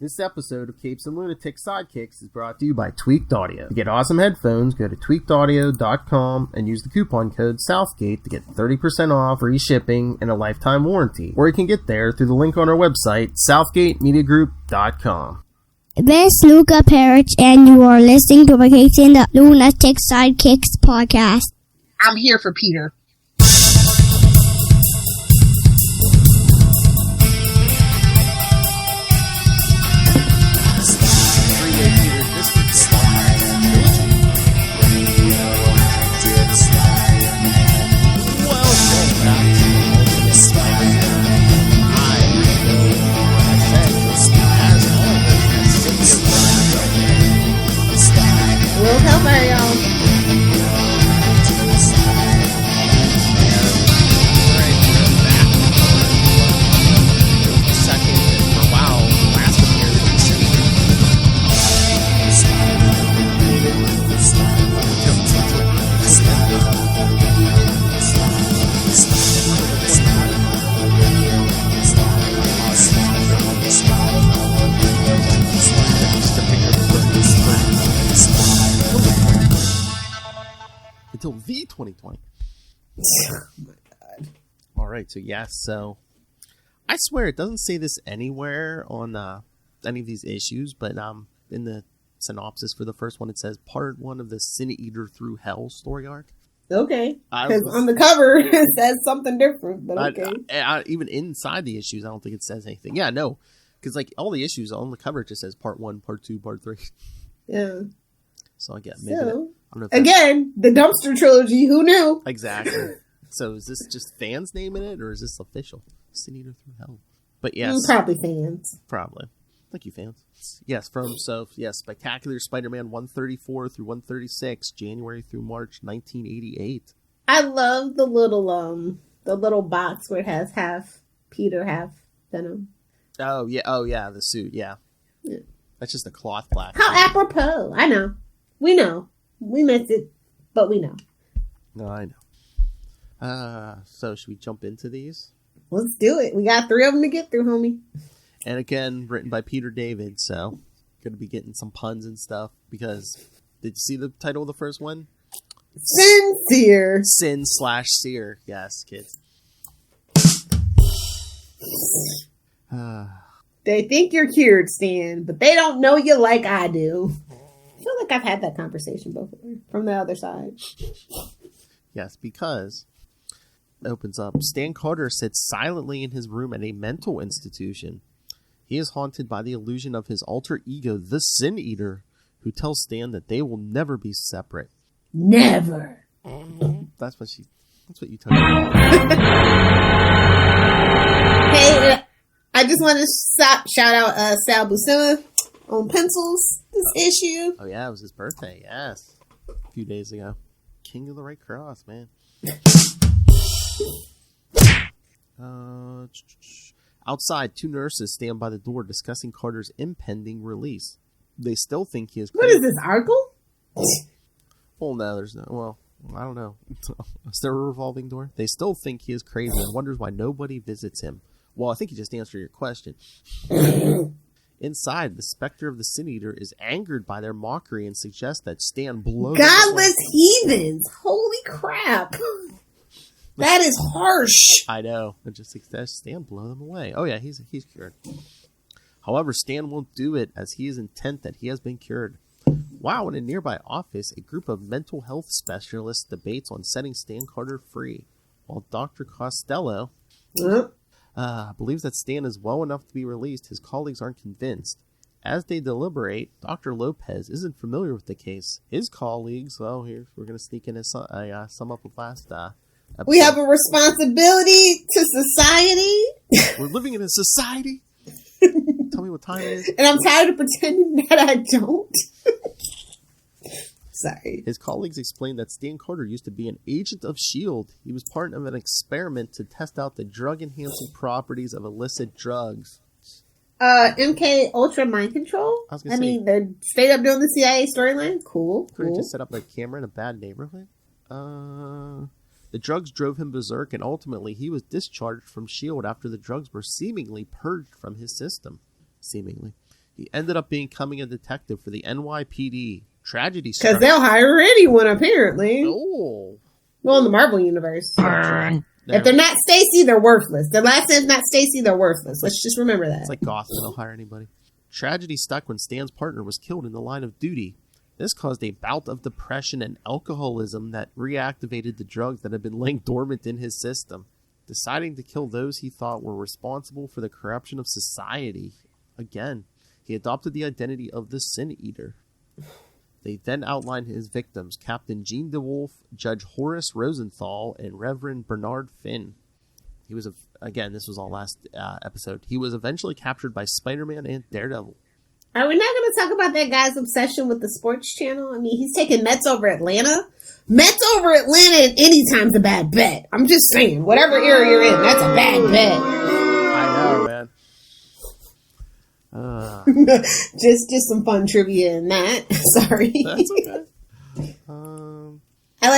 This episode of Capes and Lunatic Sidekicks is brought to you by Tweaked Audio. To get awesome headphones, go to tweakedaudio.com and use the coupon code Southgate to get 30% off, free shipping, and a lifetime warranty. Or you can get there through the link on our website, southgatemediagroup.com. This is Luca Perich, and you are listening to the Capes and the Lunatic Sidekicks podcast. I'm here for Peter. We'll help her, y'all. Until the 2020. Oh my god. Alright, so so I swear it doesn't say this anywhere on any of these issues, but in the synopsis for the first one it says part 1 of the Sin Eater Through Hell story arc. Okay. Because on the cover it says something different, but okay. Even inside the issues, I don't think it says anything. Yeah, no. Because like all the issues on the cover it just says part 1, part 2, part 3. Yeah. So I get maybe again, the dumpster trilogy, who knew? Exactly. So is this just fans naming it, or is this official? Sin Eater Through Hell. But yes. Probably fans. Probably. Thank you, fans. Yes, Spectacular Spider-Man 134 through 136, January through March 1988. I love the little box where it has half Peter, half Venom. Oh yeah, the suit, yeah. That's just a cloth black. How apropos. I know. We know. We missed it, but we know. No, I know. So should we jump into these? Let's do it. We got 3 of them to get through, homie. And again, written by Peter David, so going to be getting some puns and stuff, because did you see the title of the first one? Sincere. Sin/seer. Yes, kids. They think you're cured, Stan, but they don't know you like I do. I feel like I've had that conversation before from the other side. Yes, because it opens up. Stan Carter sits silently in his room at a mental institution. He is haunted by the illusion of his alter ego, the Sin Eater, who tells Stan that they will never be separate. Never. That's what you told me. Hey, I just want to shout out Sal Buscema on pencils this issue. Oh yeah, it was his birthday. Yes, a few days ago. King of the Red Cross, man. Outside, 2 nurses stand by the door discussing Carter's impending release. They still think he is crazy. What is this, Arkle? Well, no, there's no. Well, I don't know. Is there a revolving door? They still think he is crazy and wonders why nobody visits him. Well, I think you just answered your question. Inside, the specter of the Sin Eater is angered by their mockery and suggests that Stan blow godless heathens! Holy crap! That is harsh. I know. It just suggests Stan blow them away. Oh yeah, he's cured. However, Stan won't do it, as he is intent that he has been cured. Wow, in a nearby office, a group of mental health specialists debates on setting Stan Carter free, while Dr. Costello believes that Stan is well enough to be released. His colleagues aren't convinced. As they deliberate, Dr. Lopez isn't familiar with the case. His colleagues, well, here we're going to sneak in a sum up of last episode. We have a responsibility to society. We're living in a society. Tell me what time it is. And I'm tired of pretending that I don't. Sorry. His colleagues explained that Stan Carter used to be an agent of S.H.I.E.L.D. He was part of an experiment to test out the drug-enhancing properties of illicit drugs. MK Ultra mind control? I mean, they're straight up doing the CIA storyline? Cool. Couldn't just set up a camera in a bad neighborhood? The drugs drove him berserk, and ultimately he was discharged from S.H.I.E.L.D. after the drugs were seemingly purged from his system. Seemingly. He ended up becoming a detective for the NYPD. Tragedy struck. Because they'll hire anyone, apparently. Oh. Well, in the Marvel universe. If they're not Stacy, they're worthless. Their last name's not Stacy, they're worthless. Let's just remember that. It's like Gotham. They'll hire anybody. Tragedy stuck when Stan's partner was killed in the line of duty. This caused a bout of depression and alcoholism that reactivated the drugs that had been laying dormant in his system. Deciding to kill those he thought were responsible for the corruption of society. Again, he adopted the identity of the Sin Eater. They then outlined his victims, Captain Gene DeWolf, Judge Horace Rosenthal, and Reverend Bernard Finn. He was, again, this was all last episode. He was eventually captured by Spider-Man and Daredevil. Are we not going to talk about that guy's obsession with the sports channel? I mean, he's taking Mets over Atlanta. Mets over Atlanta at any time's a bad bet. I'm just saying, whatever era you're in, that's a bad bet. I know, man. just some fun trivia in that. Sorry. That's okay. I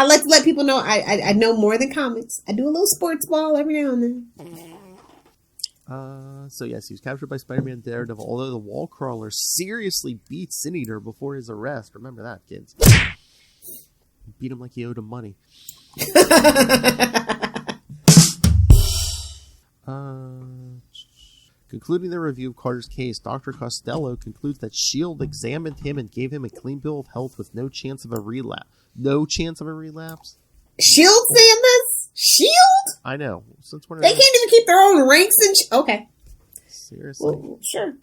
like to let people know I know more than comics. I do a little sports ball every now and then. So yes, he was captured by Spider-Man and Daredevil, although the wall crawler seriously beat Sin Eater before his arrest. Remember that, kids. Beat him like he owed him money. Concluding their review of Carter's case, Dr. Costello concludes that S.H.I.E.L.D. examined him and gave him a clean bill of health with no chance of a relapse. No chance of a relapse? S.H.I.E.L.D. saying this? S.H.I.E.L.D.? I know. Since when they can't even keep their own ranks and okay. Seriously. Well, sure.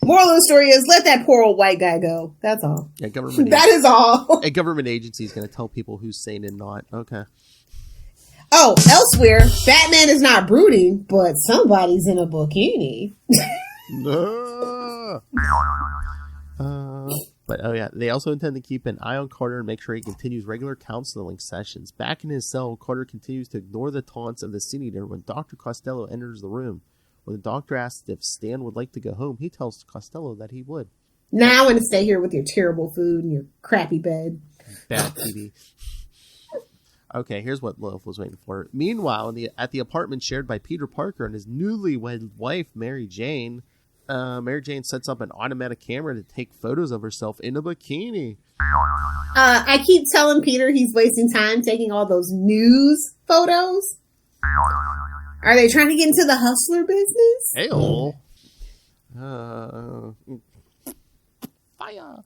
Moral of the story is let that poor old white guy go. That's all. Yeah, government. That is all. A government agency is going to tell people who's sane and not. Okay. Oh, elsewhere, Batman is not brooding, but somebody's in a bikini. No. But oh yeah, they also intend to keep an eye on Carter and make sure he continues regular counseling sessions. Back in his cell, Carter continues to ignore the taunts of the Sin Eater when Dr. Costello enters the room. When the doctor asks if Stan would like to go home, he tells Costello that he would. Now I want to stay here with your terrible food and your crappy bed. Bad TV. Okay, here's what Lilith was waiting for. Meanwhile, at the apartment shared by Peter Parker and his newlywed wife, Mary Jane, Mary Jane sets up an automatic camera to take photos of herself in a bikini. I keep telling Peter he's wasting time taking all those news photos. Are they trying to get into the hustler business? Hey-oh. Fire.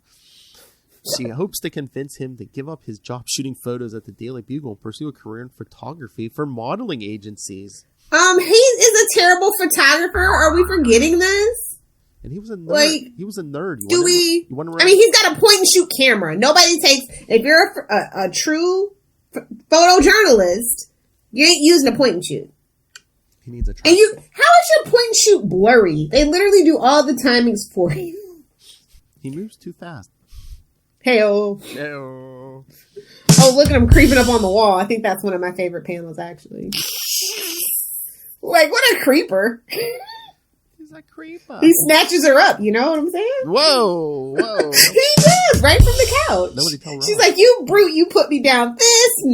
She hopes to convince him to give up his job shooting photos at the Daily Bugle and pursue a career in photography for modeling agencies. He is a terrible photographer. Are we forgetting this? And he was a nerd. Like, he was a nerd. He's got a point and shoot camera. Nobody takes. If you're a true photojournalist, you ain't using a point and shoot. He needs a. And how is your point and shoot blurry? They literally do all the timings for you. He moves too fast. Hey-oh. Hey-oh. Oh, look at him creeping up on the wall. I think that's one of my favorite panels, actually. Like, what a creeper. He's a creeper. He snatches her up, you know what I'm saying? Whoa. He does, right from the couch. Nobody tell Ron. She's like, you brute, you put me down this.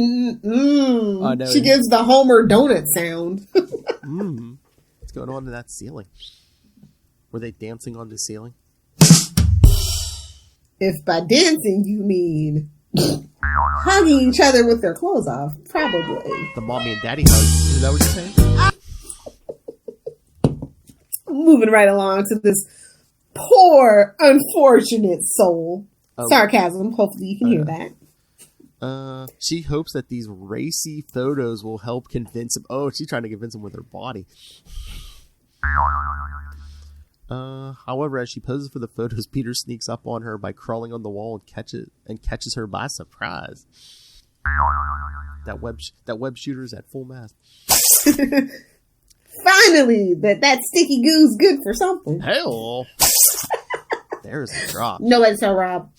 Oh, no, she gives the Homer donut sound. What's going on to that ceiling? Were they dancing on the ceiling? If by dancing you mean hugging each other with their clothes off, probably. The mommy and daddy hug. Is that what you're saying? Moving right along to this poor, unfortunate soul. Sarcasm. Hopefully you can hear that. She hopes that these racy photos will help convince him. Oh, she's trying to convince him with her body. However, as she poses for the photos, Peter sneaks up on her by crawling on the wall and catches her by surprise. That web shooter's at full mast. Finally, that sticky goo's good for something. Hell, there's a drop. Nobody tell Rob.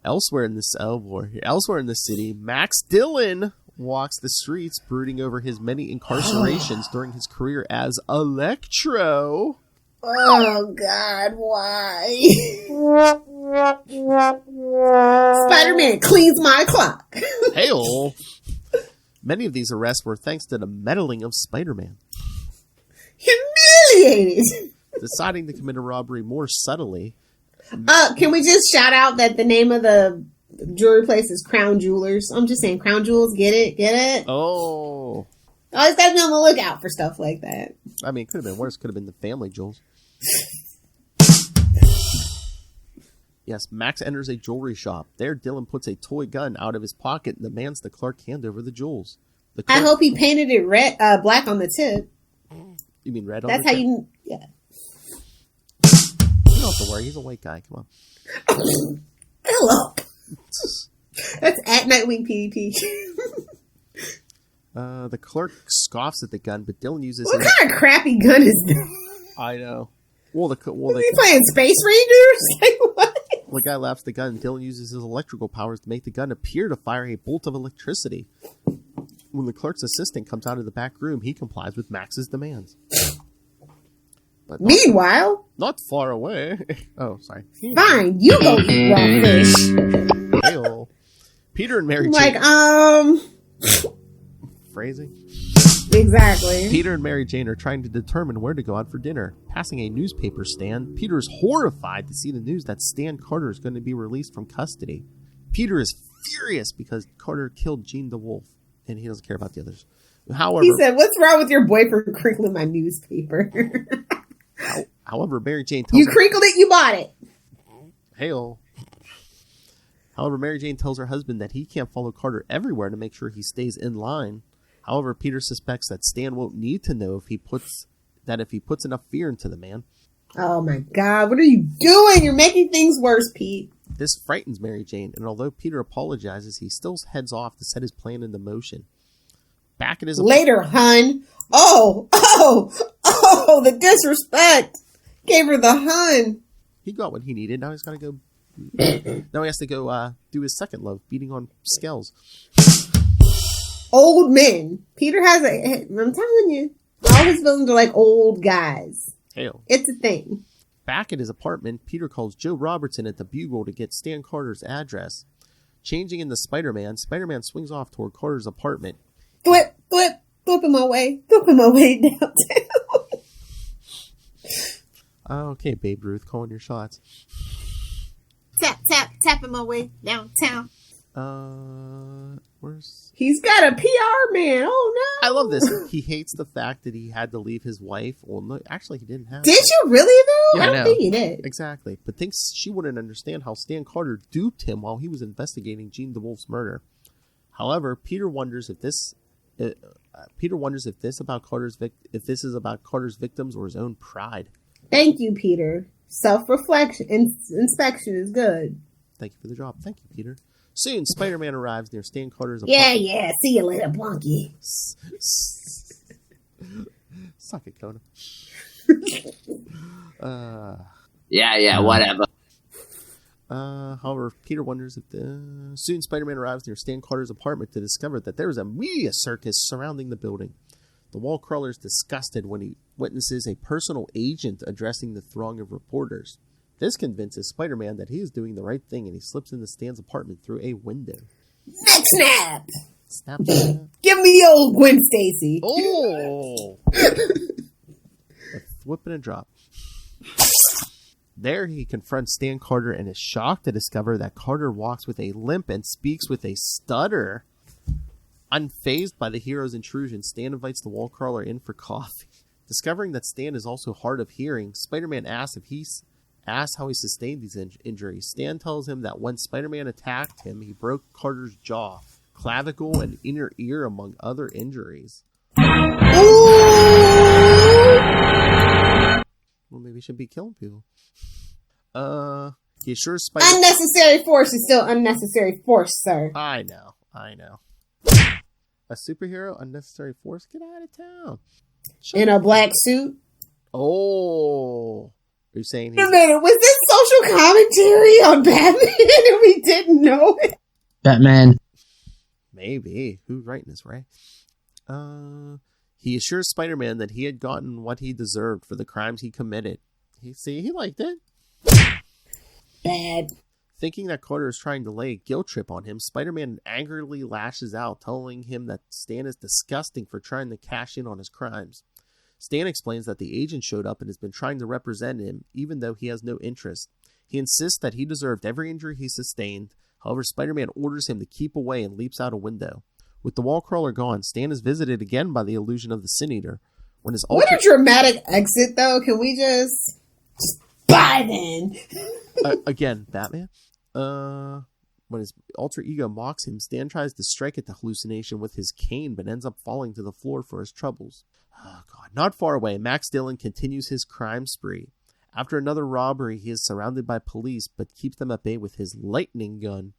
Elsewhere in the city, Max Dillon walks the streets, brooding over his many incarcerations during his career as Electro. Oh, God, why? Spider-Man cleans my clock. Hey-oh. Many of these arrests were thanks to the meddling of Spider-Man. Humiliated. Deciding to commit a robbery more subtly. Can we just shout out that the name of the jewelry place is Crown Jewelers? I'm just saying, Crown Jewels, get it? Get it? Oh. Always gotta be on the lookout for stuff like that. I mean, it could have been worse. Could have been the family jewels. Yes, Max enters a jewelry shop. There, Dylan puts a toy gun out of his pocket and demands the clerk hand over the jewels. I hope he painted it black on the tip. You mean red on That's the how tip? yeah. You don't have to worry. He's a white guy. Come on. Hello. That's at Nightwing PvP. The clerk scoffs at the gun, but Dylan uses What kind of crappy gun is this? I know. Well, Is he playing Space Rangers? Like, what? The guy laughs at the gun. Dylan uses his electrical powers to make the gun appear to fire a bolt of electricity. When the clerk's assistant comes out of the back room, he complies with Max's demands. But Meanwhile, not far away. Oh, sorry. Fine, you go eat raw fish. Hey-o. Peter and Mary Like, Jane. Phrasing. Exactly. Peter and Mary Jane are trying to determine where to go out for dinner. Passing a newspaper stand, Peter is horrified to see the news that Stan Carter is going to be released from custody. Peter is furious because Carter killed Gene DeWolf, and he doesn't care about the others. However, he said, "What's wrong with your boyfriend crinkling my newspaper?" However, Mary Jane tells you crinkled it, you bought it. Hey-o. However, Mary Jane tells her husband that he can't follow Carter everywhere to make sure he stays in line. However, Peter suspects that Stan won't need to know if he puts enough fear into the man. Oh my God, what are you doing? You're making things worse, Pete. This frightens Mary Jane, and although Peter apologizes, he still heads off to set his plan into motion. Back at his Later, hun. Oh, the disrespect. Gave her the hun. He got what he needed. Now he's got to go. Now he has to go do his second love, beating on Skells. Old men. Peter has I'm telling you, all his villains are like old guys. Hell. It's a thing. Back at his apartment, Peter calls Joe Robertson at the Bugle to get Stan Carter's address. Changing into Spider-Man, Spider-Man swings off toward Carter's apartment. Flip him away downtown. Okay, Babe Ruth, calling your shots. Tap him away downtown. Where's... He's got a PR man. Oh, no. I love this. He hates the fact that he had to leave his wife. Well, no, actually, he didn't have Did you really, though? Yeah, I don't think he did. Exactly. But thinks she wouldn't understand how Stan Carter duped him while he was investigating Gene DeWolf's murder. However, Peter wonders if this is about Carter's victims or his own pride. Thank you, Peter. Self-reflection inspection is good. Thank you for the job. Thank you, Peter. Soon, Spider-Man arrives near Stan Carter's apartment. Yeah. See you later, Blunky. Suck it, Conan. Whatever. However, Peter wonders if soon Spider-Man arrives near Stan Carter's apartment to discover that there is a media circus surrounding the building. The wall crawler is disgusted when he witnesses a personal agent addressing the throng of reporters. This convinces Spider-Man that he is doing the right thing, and he slips into Stan's apartment through a window. Neck snap! Snap. Give me the old Gwen Stacy. Oh! A thwip and a drop. There he confronts Stan Carter and is shocked to discover that Carter walks with a limp and speaks with a stutter. Unfazed by the hero's intrusion, Stan invites the wall crawler in for coffee. Discovering that Stan is also hard of hearing, Spider-Man asks how he sustained these injuries. Stan tells him that when Spider-Man attacked him, he broke Carter's jaw, clavicle, and inner ear, among other injuries. Ooh! Well, maybe he should be killing people. He assures Spider-Man... Unnecessary force is still unnecessary force, sir. I know. A superhero, unnecessary force, get out of town. In a black suit. Oh. Are you saying Wait a minute, was this social commentary on Batman and we didn't know it? Batman. Maybe. Who's writing this, right? He assures Spider-Man that he had gotten what he deserved for the crimes he committed. He liked it. Bad. Thinking that Carter is trying to lay a guilt trip on him, Spider-Man angrily lashes out, telling him that Stan is disgusting for trying to cash in on his crimes. Stan explains that the agent showed up and has been trying to represent him, even though he has no interest. He insists that he deserved every injury he sustained. However, Spider-Man orders him to keep away and leaps out a window. With the wall crawler gone, Stan is visited again by the illusion of the Sin Eater. What a dramatic exit, though. Can we just buy then? Again, Batman. When his alter ego mocks him, Stan tries to strike at the hallucination with his cane, but ends up falling to the floor for his troubles. Oh, God. Not far away, Max Dillon continues his crime spree. After another robbery, he is surrounded by police, but keeps them at bay with his lightning gun.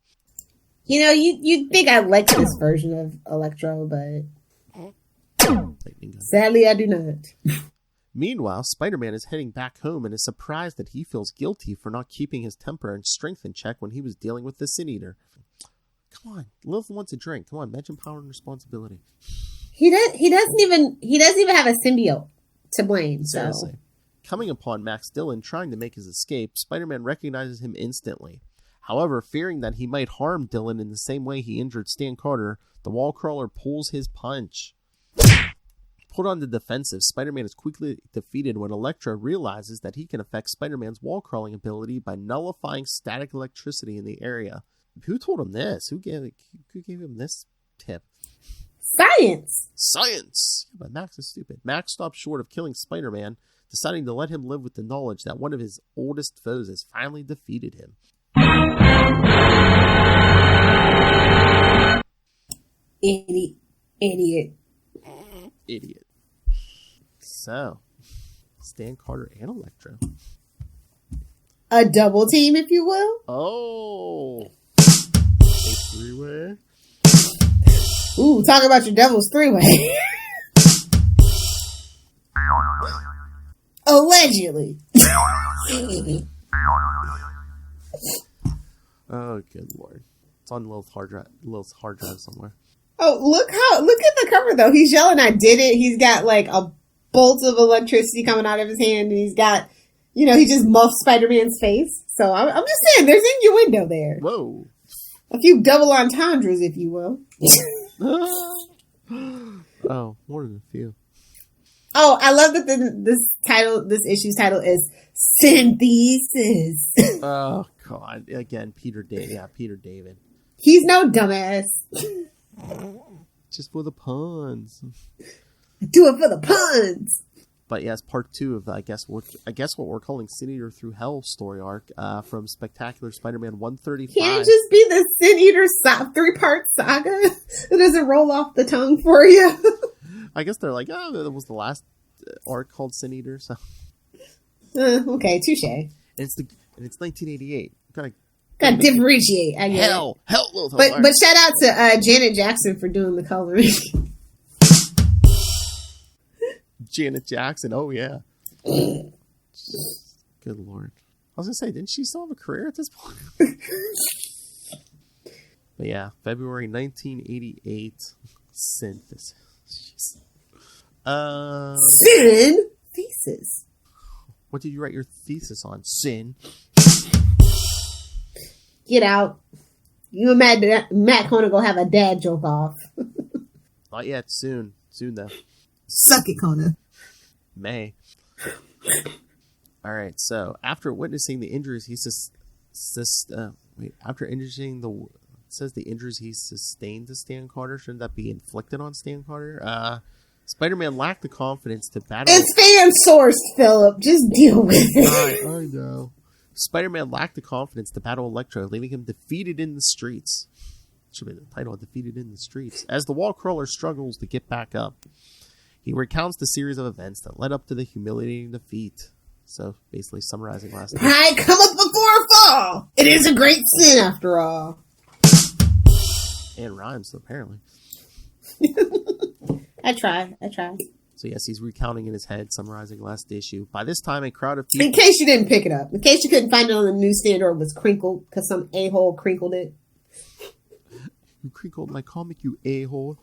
You know, you'd think I like this version of Electro, but sadly I do not. Meanwhile, Spider-Man is heading back home and is surprised that he feels guilty for not keeping his temper and strength in check when he was dealing with the Sin Eater. Come on, Lilith wants a drink. Come on, mention power and responsibility. He doesn't even have a symbiote to blame. Seriously. So. Coming upon Max Dillon trying to make his escape, Spider-Man recognizes him instantly. However, fearing that he might harm Dillon in the same way he injured Stan Carter, the wall crawler pulls his punch. Put on the defensive, Spider-Man is quickly defeated when Elektra realizes that he can affect Spider-Man's wall-crawling ability by nullifying static electricity in the area. Who told him this? Who gave him this tip? Science! But Max is stupid. Max stops short of killing Spider-Man, deciding to let him live with the knowledge that one of his oldest foes has finally defeated him. Idiot. So, Stan Carter and Elektra. A double team, if you will. Oh. A three-way. Ooh, talk about your devil's three-way. Allegedly. Oh, good Lord. It's on Lilith's hard drive somewhere. Oh, look at the cover, though. He's yelling, I did it. He's got, like, a bolt of electricity coming out of his hand, and he's got, he just muffed Spider-Man's face. So I'm just saying, there's innuendo there. Whoa. A few double entendres, if you will. Oh, more than a few. Oh, I love that this issue's title is Synthesis. Oh, God. Again, Peter David. Yeah, Peter David. He's no dumbass. Just for the puns. Do it for the puns. But yes, part 2 of I guess what we're calling Sin Eater Through Hell story arc from Spectacular Spider-Man 135. Can't it just be the Sin Eater 3-part saga? It doesn't roll off the tongue for you. I guess they're like, oh, that was the last arc called Sin Eater. So okay, touche. And it's 1988. Gotta differentiate. I guess. Hell, but shout out to Janet Jackson for doing the coloring. Janet Jackson, oh yeah. Good Lord. I was gonna say, didn't she still have a career at this point? But yeah, February 1988. Synthesis. Sin thesis. What did you write your thesis on? Sin. Get out. You and Matt Kona go have a dad joke off. Not yet. Soon though. Suck it, Kona. May. All right. So after witnessing the injuries he says the injuries he sustained to Stan Carter, shouldn't that be inflicted on Stan Carter? Spider-Man lacked the confidence to battle. It's fan sourced, Philip. Just deal with it. I know. Spider-Man lacked the confidence to battle Electro, leaving him defeated in the streets. Should be the title, Defeated in the Streets. As the wall crawler struggles to get back up, he recounts the series of events that led up to the humiliating defeat. So, basically summarizing last night. I come up before a fall. It is a great sin, after all. And rhymes, apparently. I try. So yes, he's recounting in his head, summarizing last issue. By this time, a crowd of people... In case you didn't pick it up. In case you couldn't find it on the newsstand or it was crinkled because some a-hole crinkled it. You crinkled my comic, you a-hole.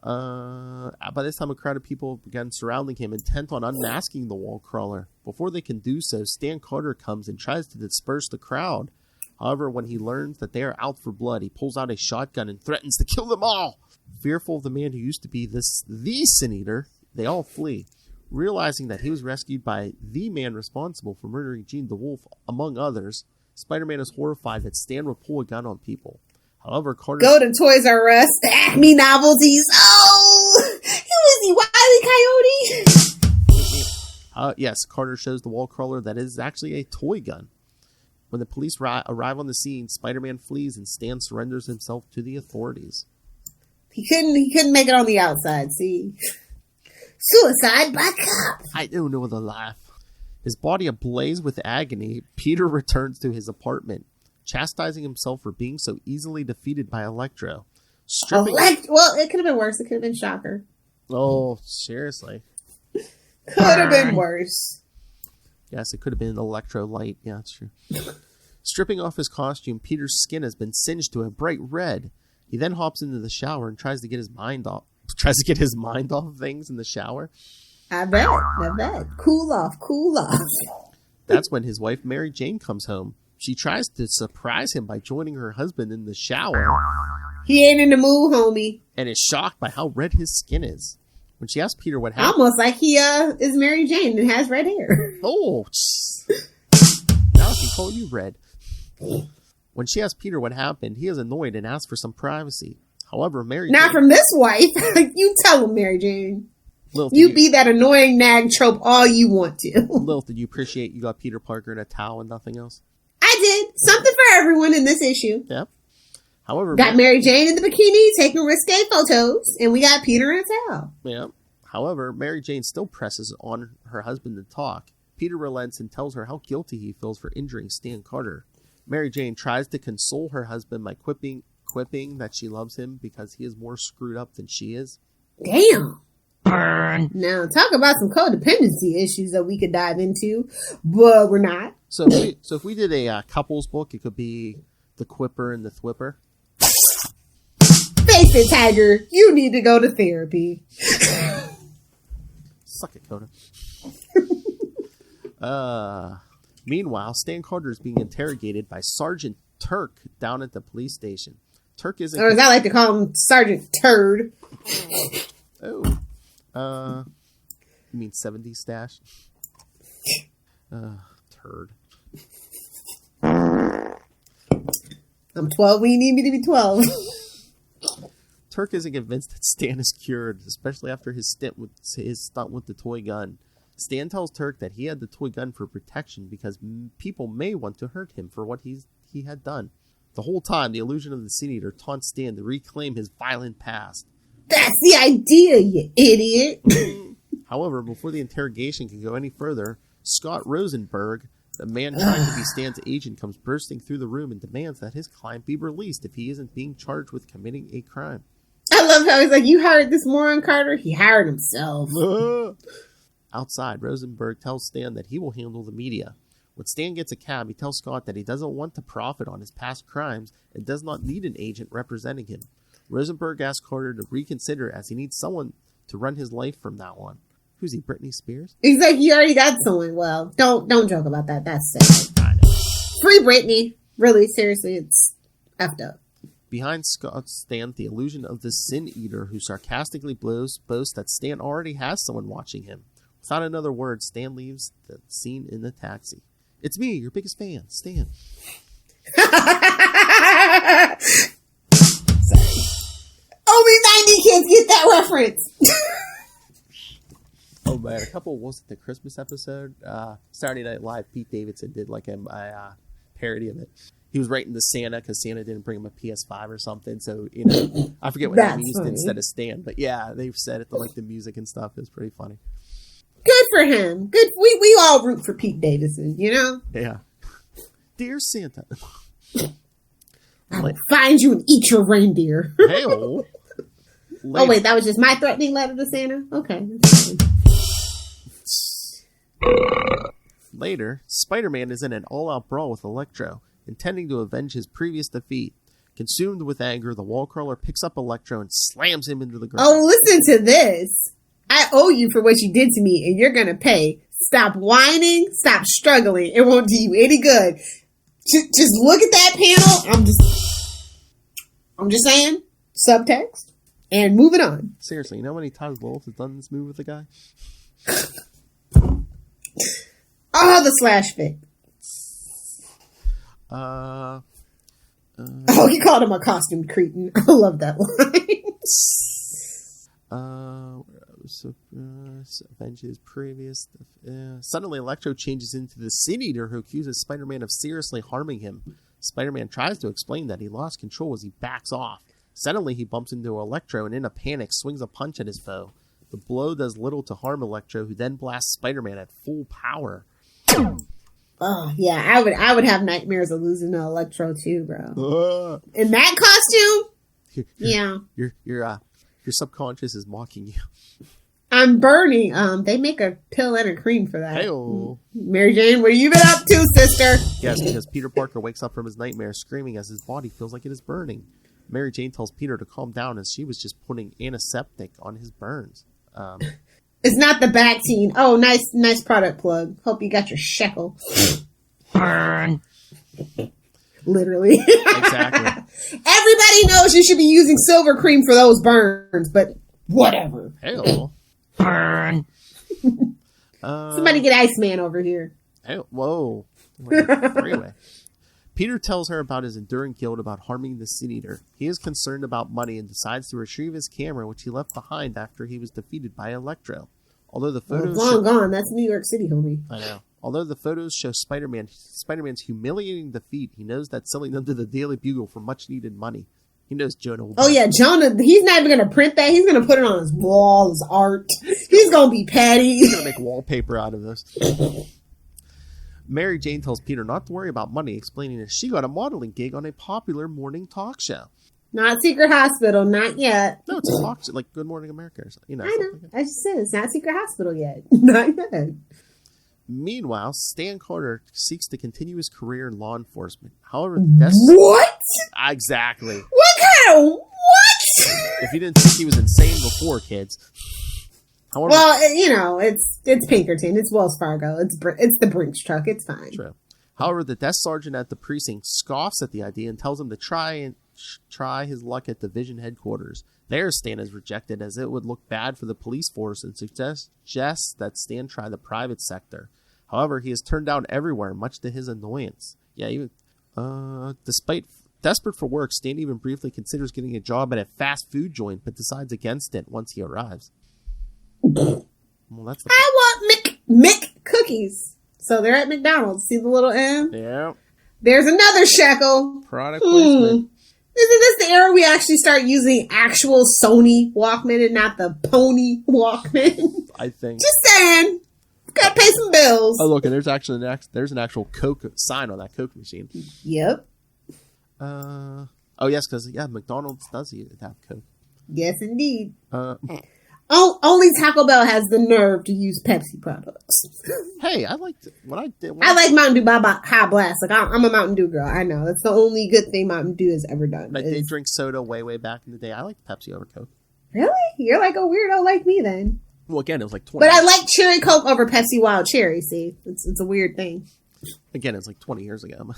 By this time, a crowd of people began surrounding him, intent on unmasking the wall crawler. Before they can do so, Stan Carter comes and tries to disperse the crowd. However, when he learns that they are out for blood, he pulls out a shotgun and threatens to kill them all. Fearful of the man who used to be the Sin Eater, they all flee. Realizing that he was rescued by the man responsible for murdering Gene the Wolf, among others, Spider-Man is horrified that Stan would pull a gun on people. However, Carter... Go to Toys R Us, Acme novelties. Oh! Who is he, Wile E. Coyote? Yes, Carter shows the wall crawler that it is actually a toy gun. When the police arrive on the scene, Spider-Man flees and Stan surrenders himself to the authorities. He couldn't make it on the outside, see? Suicide by cop. I don't know the laugh. His body ablaze with agony, Peter returns to his apartment, chastising himself for being so easily defeated by Electro. Well, it could have been worse. It could have been Shocker. Oh, seriously. Could have been worse. Yes, it could have been Electro Light. Yeah, that's true. Stripping off his costume, Peter's skin has been singed to a bright red. He then hops into the shower and tries to get his mind off of things in the shower. I bet. Cool off. That's when his wife, Mary Jane, comes home. She tries to surprise him by joining her husband in the shower. He ain't in the mood, homie. And is shocked by how red his skin is. When she asks Peter what happened... Almost like he is Mary Jane and has red hair. Oh, now I can call you red. When she asks Peter what happened, he is annoyed and asks for some privacy. However, Mary Not Jane... from this wife. You tell him, Mary Jane. Lilith, you be that annoying nag trope all you want to. Lilith, did you appreciate you got Peter Parker in a towel and nothing else? I did. Something for everyone in this issue. Yep. However, got Mary Jane in the bikini taking risque photos, and we got Peter in a towel. Yeah. However, Mary Jane still presses on her husband to talk. Peter relents and tells her how guilty he feels for injuring Stan Carter. Mary Jane tries to console her husband by quipping that she loves him because he is more screwed up than she is. Damn. Now, talk about some codependency issues that we could dive into, but we're not. So if we did a couples book, it could be The Quipper and the Thwipper. Face it, Tiger. You need to go to therapy. Suck it, Coda. Meanwhile, Stan Carter is being interrogated by Sergeant Turk down at the police station. Turk isn't... Or as I like to call him, Sergeant Turd. Oh. You mean 70s stash? Turd. I'm 12 when you need me to be 12. Turk isn't convinced that Stan is cured, especially after his stunt with the toy gun. Stan tells Turk that he had the toy gun for protection because people may want to hurt him for what he had done. The whole time, the illusion of the Sin Eater taunts Stan to reclaim his violent past. That's the idea, you idiot. However, before the interrogation can go any further, Scott Rosenberg, the man trying to be Stan's agent, comes bursting through the room and demands that his client be released if he isn't being charged with committing a crime. I love how he's like, you hired this moron, Carter? He hired himself. Outside, Rosenberg tells Stan that he will handle the media. When Stan gets a cab, he tells Scott that he doesn't want to profit on his past crimes and does not need an agent representing him. Rosenberg asks Carter to reconsider as he needs someone to run his life from now on. Who's he, Britney Spears? He's like, you already got someone. Well, don't joke about that. That's sad. I know. Free Britney. Really, seriously, it's effed up. Behind Scott stands the illusion of the Sin Eater, who sarcastically boasts that Stan already has someone watching him. Without another word, Stan leaves the scene in the taxi. It's me, your biggest fan, Stan. Sorry. Only 90 kids get that reference. Oh man, was it the Christmas episode? Saturday Night Live, Pete Davidson did like a parody of it. He was writing to Santa because Santa didn't bring him a PS5 or something. So, I forget what they used instead of Stan. But yeah, they've said it to like the music and stuff. It was pretty funny. Good for him. Good. We all root for Pete Davidson, Yeah. Dear Santa. I will find you and eat your reindeer. Hey-o. Oh, wait, that was just my threatening letter to Santa? Okay. Later, Spider-Man is in an all-out brawl with Electro, intending to avenge his previous defeat. Consumed with anger, the wall crawler picks up Electro and slams him into the ground. Oh, listen to this. I owe you for what you did to me, and you're going to pay. Stop whining. Stop struggling. It won't do you any good. Just look at that panel. I'm just saying. Subtext. And moving on. Seriously, you know how many times Lilith has done this move with the guy? Oh, the slash fit. Oh, he called him a costume cretin. I love that line. Avenges previous. Suddenly, Electro changes into the Sin Eater, who accuses Spider-Man of seriously harming him. Spider-Man tries to explain that he lost control as he backs off. Suddenly, he bumps into Electro and, in a panic, swings a punch at his foe. The blow does little to harm Electro, who then blasts Spider-Man at full power. Oh yeah, I would have nightmares of losing to Electro too, bro. In that costume, your subconscious is mocking you. I'm burning. They make a pill and a cream for that. Hey-o. Mary Jane, what have you been up to, sister? Yes, because Peter Parker wakes up from his nightmare screaming as his body feels like it is burning. Mary Jane tells Peter to calm down as she was just putting antiseptic on his burns. It's not the vaccine. Oh, nice product plug. Hope you got your shekel. Burn. Literally. Exactly. Everybody knows you should be using silver cream for those burns, but whatever. Hey-o. Burn. Somebody get Iceman over here. Hey, whoa. Three-way. Peter tells her about his enduring guilt about harming the Sin Eater. He is concerned about money and decides to retrieve his camera, which he left behind after he was defeated by Electro. Although the photos long gone. That's New York City, homie. I know. Although the photos show Spider-Man's humiliating defeat, he knows that selling them to the Daily Bugle for much-needed money. He knows Jonah will... Oh, yeah, Jonah, he's not even going to print that. He's going to put it on his wall as art. He's going to be petty. He's going to make wallpaper out of this. Mary Jane tells Peter not to worry about money, explaining that she got a modeling gig on a popular morning talk show. Not Secret Hospital, not yet. No, it's a talk show, like Good Morning America or something. You know, I know. like I just said it's not Secret Hospital yet. Not yet. Meanwhile, Stan Carter seeks to continue his career in law enforcement. However, What? Exactly. What kind of what? If you didn't think he was insane before, kids. However, well, you know, it's Pinkerton, it's Wells Fargo, it's the Brinks truck, it's fine. True. However, the desk sergeant at the precinct scoffs at the idea and tells him to try his luck at division headquarters. There, Stan is rejected as it would look bad for the police force and suggests that Stan try the private sector. However, he is turned down everywhere, much to his annoyance. Yeah, even despite desperate for work, Stan even briefly considers getting a job at a fast food joint, but decides against it once he arrives. Well, that's I want Mick cookies. So they're at McDonald's. See the little M? Yeah. There's another shekel. Product placement. Isn't this the era we actually start using actual Sony Walkman and not the Pony Walkman? I think. Just saying. Gotta pay some bills. Oh, look, and there's actually an actual Coke sign on that Coke machine. Yep. Oh, yes, because, McDonald's does have Coke. Yes, indeed. Only Taco Bell has the nerve to use Pepsi products. Hey, I liked it. I like Mountain Dew High Blast. Like I'm a Mountain Dew girl. I know that's the only good thing Mountain Dew has ever done. I did drink soda way back in the day. I liked Pepsi over Coke. Really? You're like a weirdo like me then. Well, again, it was like 20. But I like Cherry Coke over Pepsi Wild Cherry. See, it's a weird thing. Again, it's like 20 years ago.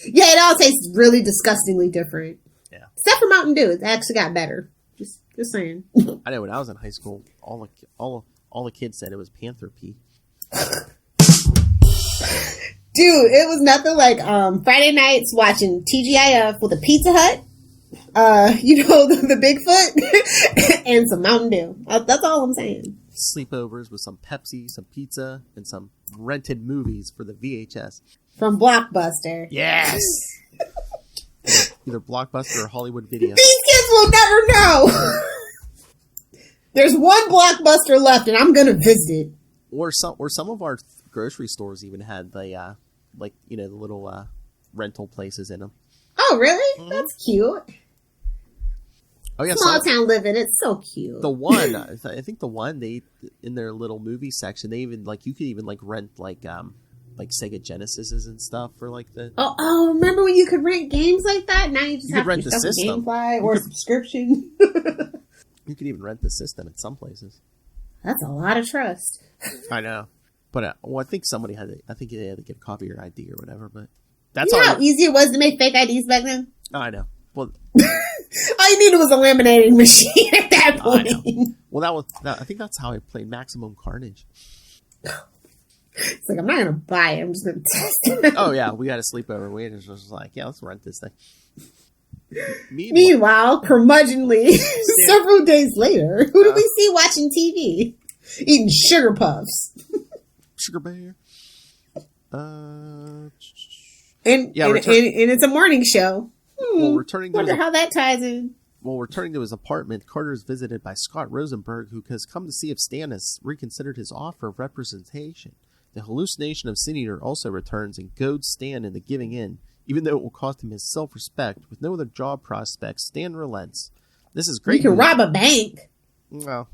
Yeah, it all tastes really disgustingly different. Yeah. Except for Mountain Dew, it actually got better. Just saying. I know when I was in high school, all the kids said it was Panther pee. Dude, it was nothing like Friday nights watching TGIF with a Pizza Hut, the Bigfoot, and some Mountain Dew. That's all I'm saying. Sleepovers with some Pepsi, some pizza, and some rented movies for the VHS. From Blockbuster. Yes! Either Blockbuster or Hollywood Video. These kids will never know! There's one Blockbuster left, and I'm gonna visit it. Or some of our grocery stores even had the the little rental places in them. Oh, really? Mm-hmm. That's cute. Oh yeah, small town living. It's so cute. The one, I think the one they in their little movie section, they even you could even rent Sega Genesises and stuff for the. Oh! Remember when you could rent games like that? Now you just you have could rent to the system or a subscription. You could even rent the system at some places. That's a lot of trust. I know, but I think somebody had to. I think they had to get a copy of your ID or whatever. But that's how easy it was to make fake IDs back then. Oh, I know. Well, All you needed was a laminating machine at that point. Well, I think that's how I played Maximum Carnage. It's like, I'm not going to buy it. I'm just going to test it. Oh, yeah. We got a sleepover. We just was like, yeah, let's rent this thing. Meanwhile, curmudgeonly, several days later, who do we see watching TV? Eating sugar puffs. Sugar bear. And it's a morning show. Wonder how that ties in. While returning to his apartment, Carter is visited by Scott Rosenberg, who has come to see if Stan has reconsidered his offer of representation. The hallucination of Sin Eater also returns and goads Stan into giving in, even though it will cost him his self-respect. With no other job prospects, Stan relents. This is great. You can rob a bank. Well,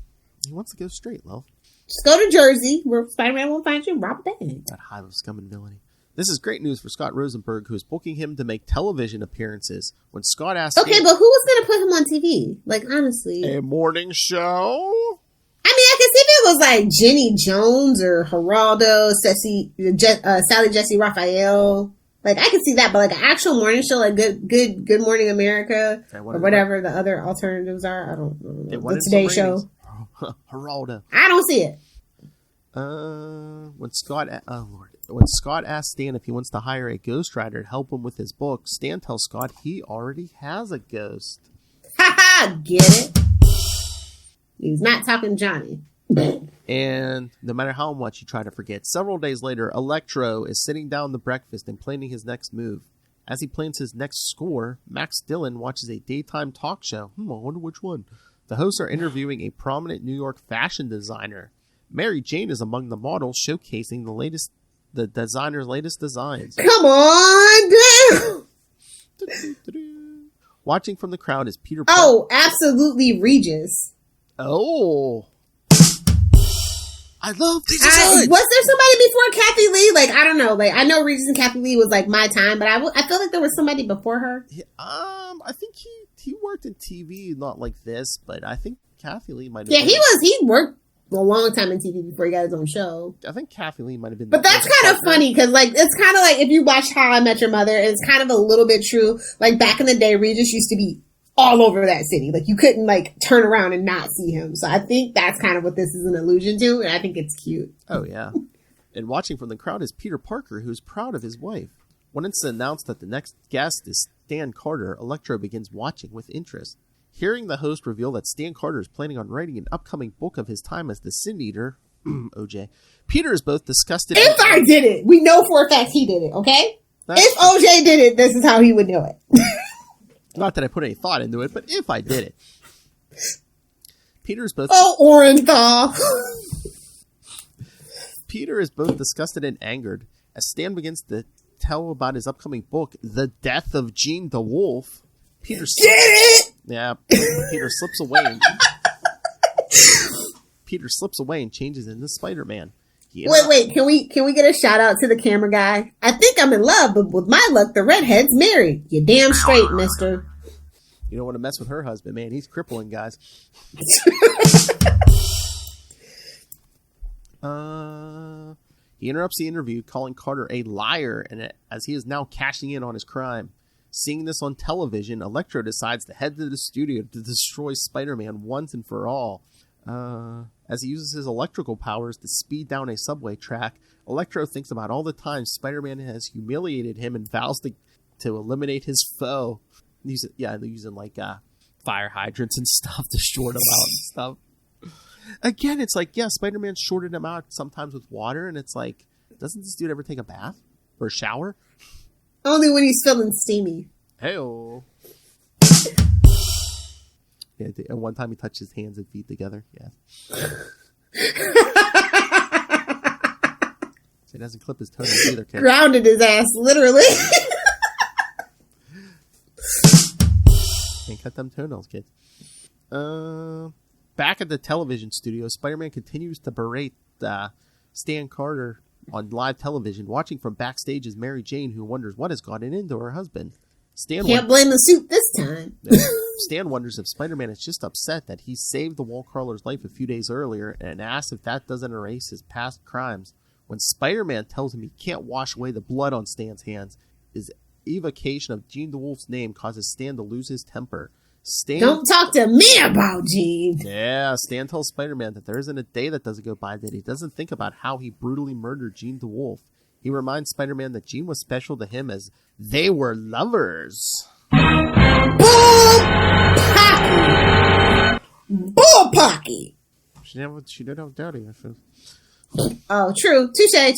he wants to go straight, Lil. Just go to Jersey, where Spider-Man won't find you, and rob a bank. That hive of scum and villainy. This is great news for Scott Rosenberg, who is booking him to make television appearances. When Scott asks but who was going to put him on TV? Like, honestly. A morning show? I mean, I can see if it was like Jenny Jones or Geraldo, Sally Jesse Raphael. Like, I can see that, but like an actual morning show, like Good Morning America, or whatever the other alternatives are. I don't know. The Today Show. Geraldo. I don't see it. When Scott asks Stan if he wants to hire a ghostwriter to help him with his book, Stan tells Scott he already has a ghost. Ha ha! Get it? He's not talking Johnny. And no matter how much you try to forget, several days later, Electro is sitting down to breakfast and planning his next move. As he plans his next score, Max Dillon watches a daytime talk show. I wonder which one. The hosts are interviewing a prominent New York fashion designer. Mary Jane is among the models, showcasing the designer's latest designs. Come on down! Watching from the crowd is Peter Parker. Oh, absolutely Regis. Oh. I love these designs. Was there somebody before Kathy Lee? Like, I don't know. Like, I know Regis and Kathy Lee was like my time, but I feel like there was somebody before her. Yeah, I think he worked in TV, not like this, but I think Kathy Lee might have been. He worked a long time in TV before he got his own show. I think Kathy Lee might have been. But that's kind of funny because, like, it's kind of like if you watch How I Met Your Mother, it's kind of a little bit true. Like, back in the day, Regis used to be all over that city. Like, you couldn't, like, turn around and not see him. So I think that's kind of what this is an allusion to, and I think it's cute. Oh, yeah. And watching from the crowd is Peter Parker, who's proud of his wife. When it's announced that the next guest is Stan Carter, Electro begins watching with interest. Hearing the host reveal that Stan Carter is planning on writing an upcoming book of his time as the Sin Eater, OJ, Peter is both disgusted. If I did it, we know for a fact he did it, okay? If OJ did it, this is how he would do it. Not that I put any thought into it, but if I did it. Peter is both... Oh, Orenthal! Peter is both disgusted and angered as Stan begins to tell about his upcoming book, The Death of Jean the Wolf. Peter Get it! Yeah, Peter slips away. Peter slips away and changes into Spider-Man. Wait, can we get a shout out to the camera guy? I think I'm in love, but with my luck, the redhead's married. You're damn straight, mister. You don't want to mess with her husband, man. He's crippling, guys. He interrupts the interview, calling Carter a liar, and as he is now cashing in on his crime. Seeing this on television, Electro decides to head to the studio to destroy Spider-Man once and for all. As he uses his electrical powers to speed down a subway track, Electro thinks about all the times Spider-Man has humiliated him and vows to eliminate his foe. Using like fire hydrants and stuff to short him out and stuff. Again, it's like, yeah, Spider-Man shorted him out sometimes with water, and it's like, doesn't this dude ever take a bath or a shower? Only when he's feeling steamy. Hey-oh. Yeah, and one time he touched his hands and feet together. Yeah. So he doesn't clip his toenails either, kid. Grounded his ass, literally. Can't cut them toenails, kid. Back at the television studio, Spider-Man continues to berate Stan Carter on live television. Watching from backstage is Mary Jane, who wonders what has gotten into her husband. Can't blame the suit this time. Stan wonders if Spider-Man is just upset that he saved the wall crawler's life a few days earlier and asks if that doesn't erase his past crimes. When Spider-Man tells him he can't wash away the blood on Stan's hands, his evocation of Jean the Wolf's name causes Stan to lose his temper. Stan, Don't talk to me about Jean. Yeah, Stan tells Spider-Man that there isn't a day that doesn't go by that he doesn't think about how he brutally murdered Jean DeWolf. He reminds Spider-Man that Jean was special to him as they were lovers. Bull Pocky. She did have daddy. Oh, true. Touche.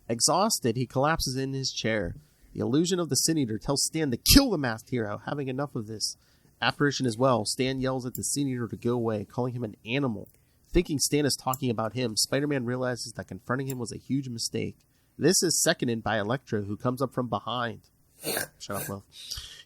Exhausted, he collapses in his chair. The illusion of the Sin Eater tells Stan to kill the masked hero, having enough of this. Apparition as well. Stan yells at the Sin Eater to go away, calling him an animal. Thinking Stan is talking about him, Spider-Man realizes that confronting him was a huge mistake. This is seconded by Electro, who comes up from behind. Shut up, Will.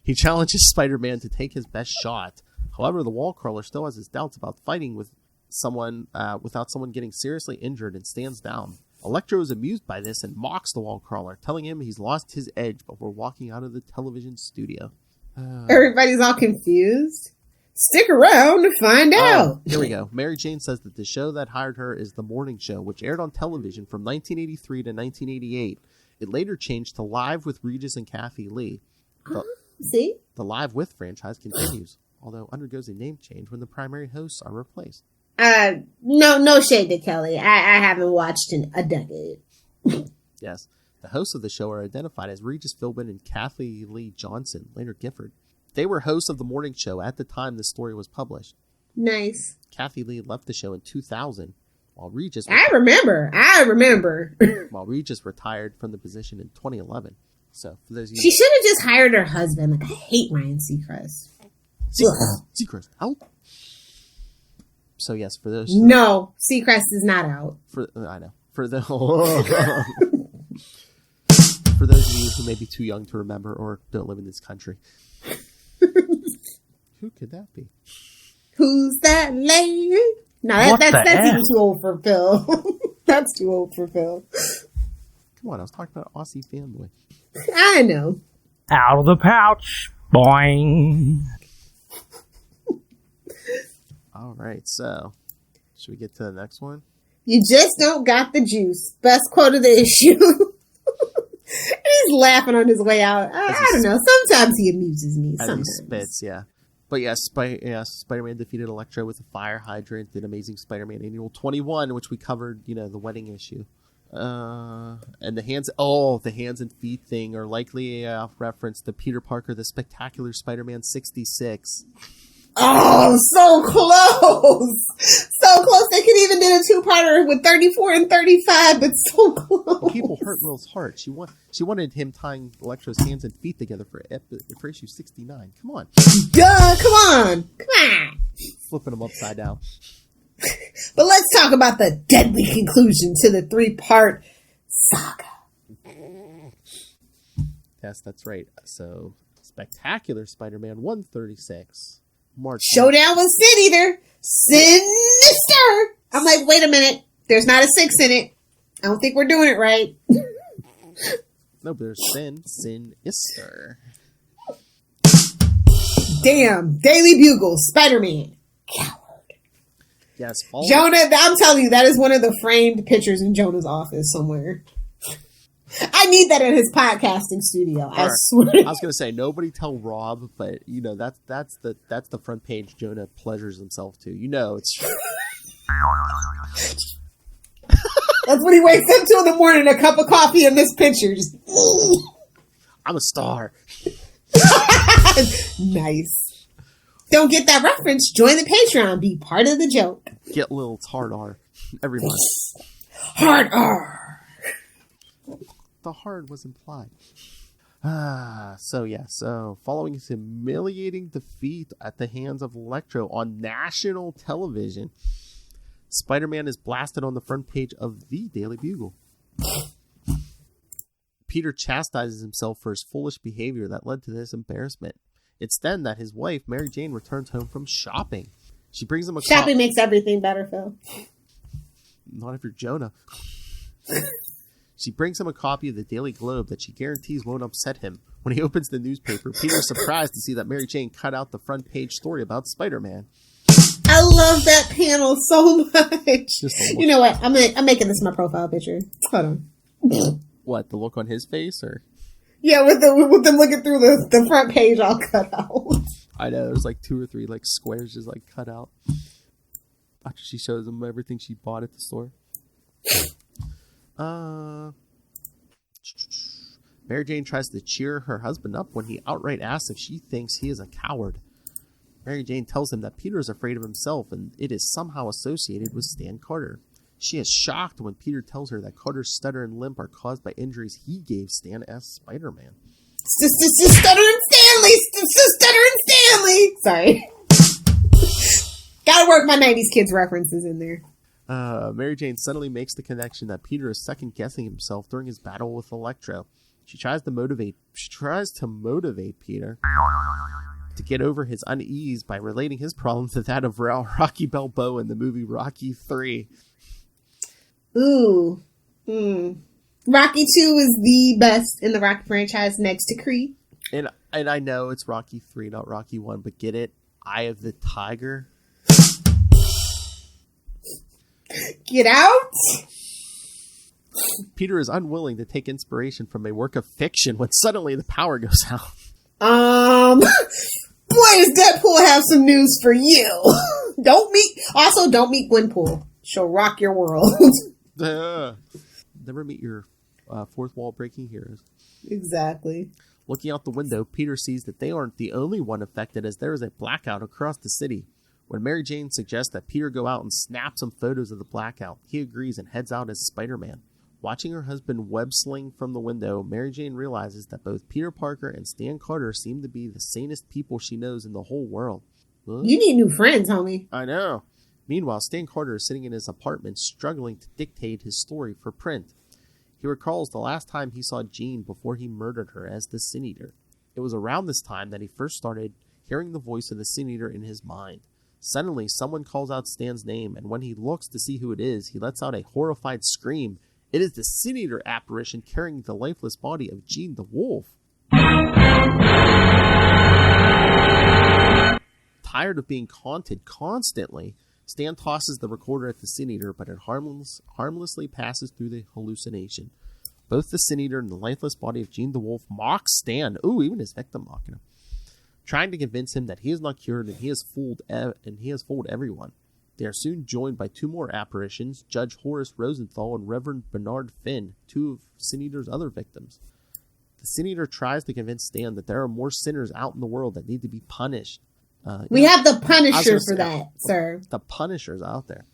He challenges Spider-Man to take his best shot. However, the wall crawler still has his doubts about fighting with someone without someone getting seriously injured and stands down. Electro is amused by this and mocks the wall crawler, telling him he's lost his edge before walking out of the television studio. Everybody's all confused. Stick around to find out. Here we go. Mary Jane says that the show that hired her is The Morning Show, which aired on television from 1983 to 1988. It later changed to Live with Regis and Kathy Lee. See? The Live With franchise continues, although undergoes a name change when the primary hosts are replaced. No shade to Kelly. I haven't watched in a decade. Yes. The hosts of the show are identified as Regis Philbin and Kathy Lee Johnson, later Gifford. They were hosts of The Morning Show at the time the story was published. Nice. Kathy Lee left the show in 2000, while Regis... I remember. while Regis retired from the position in 2011. So, for those of you... She should have just hired her husband. Like, I hate Ryan Seacrest. Seacrest, out. So, yes, for those... No, Seacrest is not out. I know. For those of you who may be too young to remember or don't live in this country. Who could that be? Who's that lady? No, that's even too old for Phil. That's too old for Phil. Come on, I was talking about Aussie Fanboy. I know. Out of the pouch. Boing. Oh, All right, so should we get to the next one? You just don't got the juice. Best quote of the issue. He's laughing on his way out. I don't know. Sometimes he amuses me. Sometimes. He spits, yeah. But yeah, Spider-Man defeated Electro with a fire hydrant in Amazing Spider-Man Annual 21, which we covered, the wedding issue. And the hands and feet thing are likely a reference to Peter Parker, the Spectacular Spider-Man 66. Oh, so close. So close. They could even did a two-parter with 34 and 35, but so close. People hurt Will's heart. She wanted him tying Electro's hands and feet together for issue 69. Come on. Duh, come on. Flipping them upside down. But let's talk about the deadly conclusion to the 3-part saga. Yes, that's right. So, Spectacular Spider-Man 136. March Showdown with Sin Eater. Sinister. I'm like, wait a minute. There's not a 6 in it. I don't think we're doing it right. No, but there's Sinister. Damn. Daily Bugle. Spider-Man. Coward. Yes. Jonah, I'm telling you, that is one of the framed pictures in Jonah's office somewhere. I need that in his podcasting studio. I swear. I was gonna say nobody tell Rob, but that's the front page Jonah pleasures himself to. It's that's what he wakes up to in the morning. A cup of coffee and this picture. Just I'm a star. Nice. Don't get that reference? Join the Patreon. Be part of the joke. Get little hard R every month. Hard R. The hard was implied. So following his humiliating defeat at the hands of Electro on national television, Spider-Man is blasted on the front page of the Daily Bugle. Peter chastises himself for his foolish behavior that led to this embarrassment. It's then that his wife, Mary Jane, returns home from shopping. She brings him a shopping makes everything better, Phil. Not if you're Jonah. She brings him a copy of the Daily Globe that she guarantees won't upset him. When he opens the newspaper, Peter's surprised to see that Mary Jane cut out the front page story about Spider-Man. I love that panel so much. You know what? I'm making this my profile picture. Hold on. What, the look on his face, or? Yeah, with them looking through the front page all cut out. I know, there's like 2 or 3 like squares just like cut out. After she shows him everything she bought at the store. Mary Jane tries to cheer her husband up when he outright asks if she thinks he is a coward. Mary Jane tells him that Peter is afraid of himself and it is somehow associated with Stan Carter. She is shocked when Peter tells her that Carter's stutter and limp are caused by injuries he gave Stan as Spider-Man. Stuttering Stanley! Stuttering Stanley! Sorry. Gotta work my 90s kids references in there. Mary Jane suddenly makes the connection that Peter is second-guessing himself during his battle with Electro. She tries to motivate Peter to get over his unease by relating his problem to that of Rocky Balboa in the movie Rocky 3. Ooh. Rocky 2 is the best in the Rocky franchise next to Creed. And I know it's Rocky 3, not Rocky 1, but get it? Eye of the Tiger. Get out! Peter is unwilling to take inspiration from a work of fiction when suddenly the power goes out. Boy, does Deadpool have some news for you. Don't meet Gwenpool. She'll rock your world. Never meet your fourth wall breaking heroes. Exactly. Looking out the window, Peter sees that they aren't the only one affected as there is a blackout across the city. When Mary Jane suggests that Peter go out and snap some photos of the blackout, he agrees and heads out as Spider-Man. Watching her husband web sling from the window, Mary Jane realizes that both Peter Parker and Stan Carter seem to be the sanest people she knows in the whole world. What? You need new friends, homie. I know. Meanwhile, Stan Carter is sitting in his apartment struggling to dictate his story for print. He recalls the last time he saw Jean before he murdered her as the Sin Eater. It was around this time that he first started hearing the voice of the Sin Eater in his mind. Suddenly, someone calls out Stan's name, and when he looks to see who it is, he lets out a horrified scream. It is the Sin Eater apparition carrying the lifeless body of Jean the Wolf. Tired of being haunted constantly, Stan tosses the recorder at the Sin Eater, but it harmlessly passes through the hallucination. Both the Sin Eater and the lifeless body of Jean the Wolf mock Stan. Ooh, even his victim mocking him, trying to convince him that he is not cured and he has fooled everyone. They are soon joined by 2 more apparitions, Judge Horace Rosenthal and Reverend Bernard Finn, 2 of Sin Eater's other victims. The Sin Eater tries to convince Stan that there are more sinners out in the world that need to be punished. We have the Punisher for that, sir. The Punisher's out there.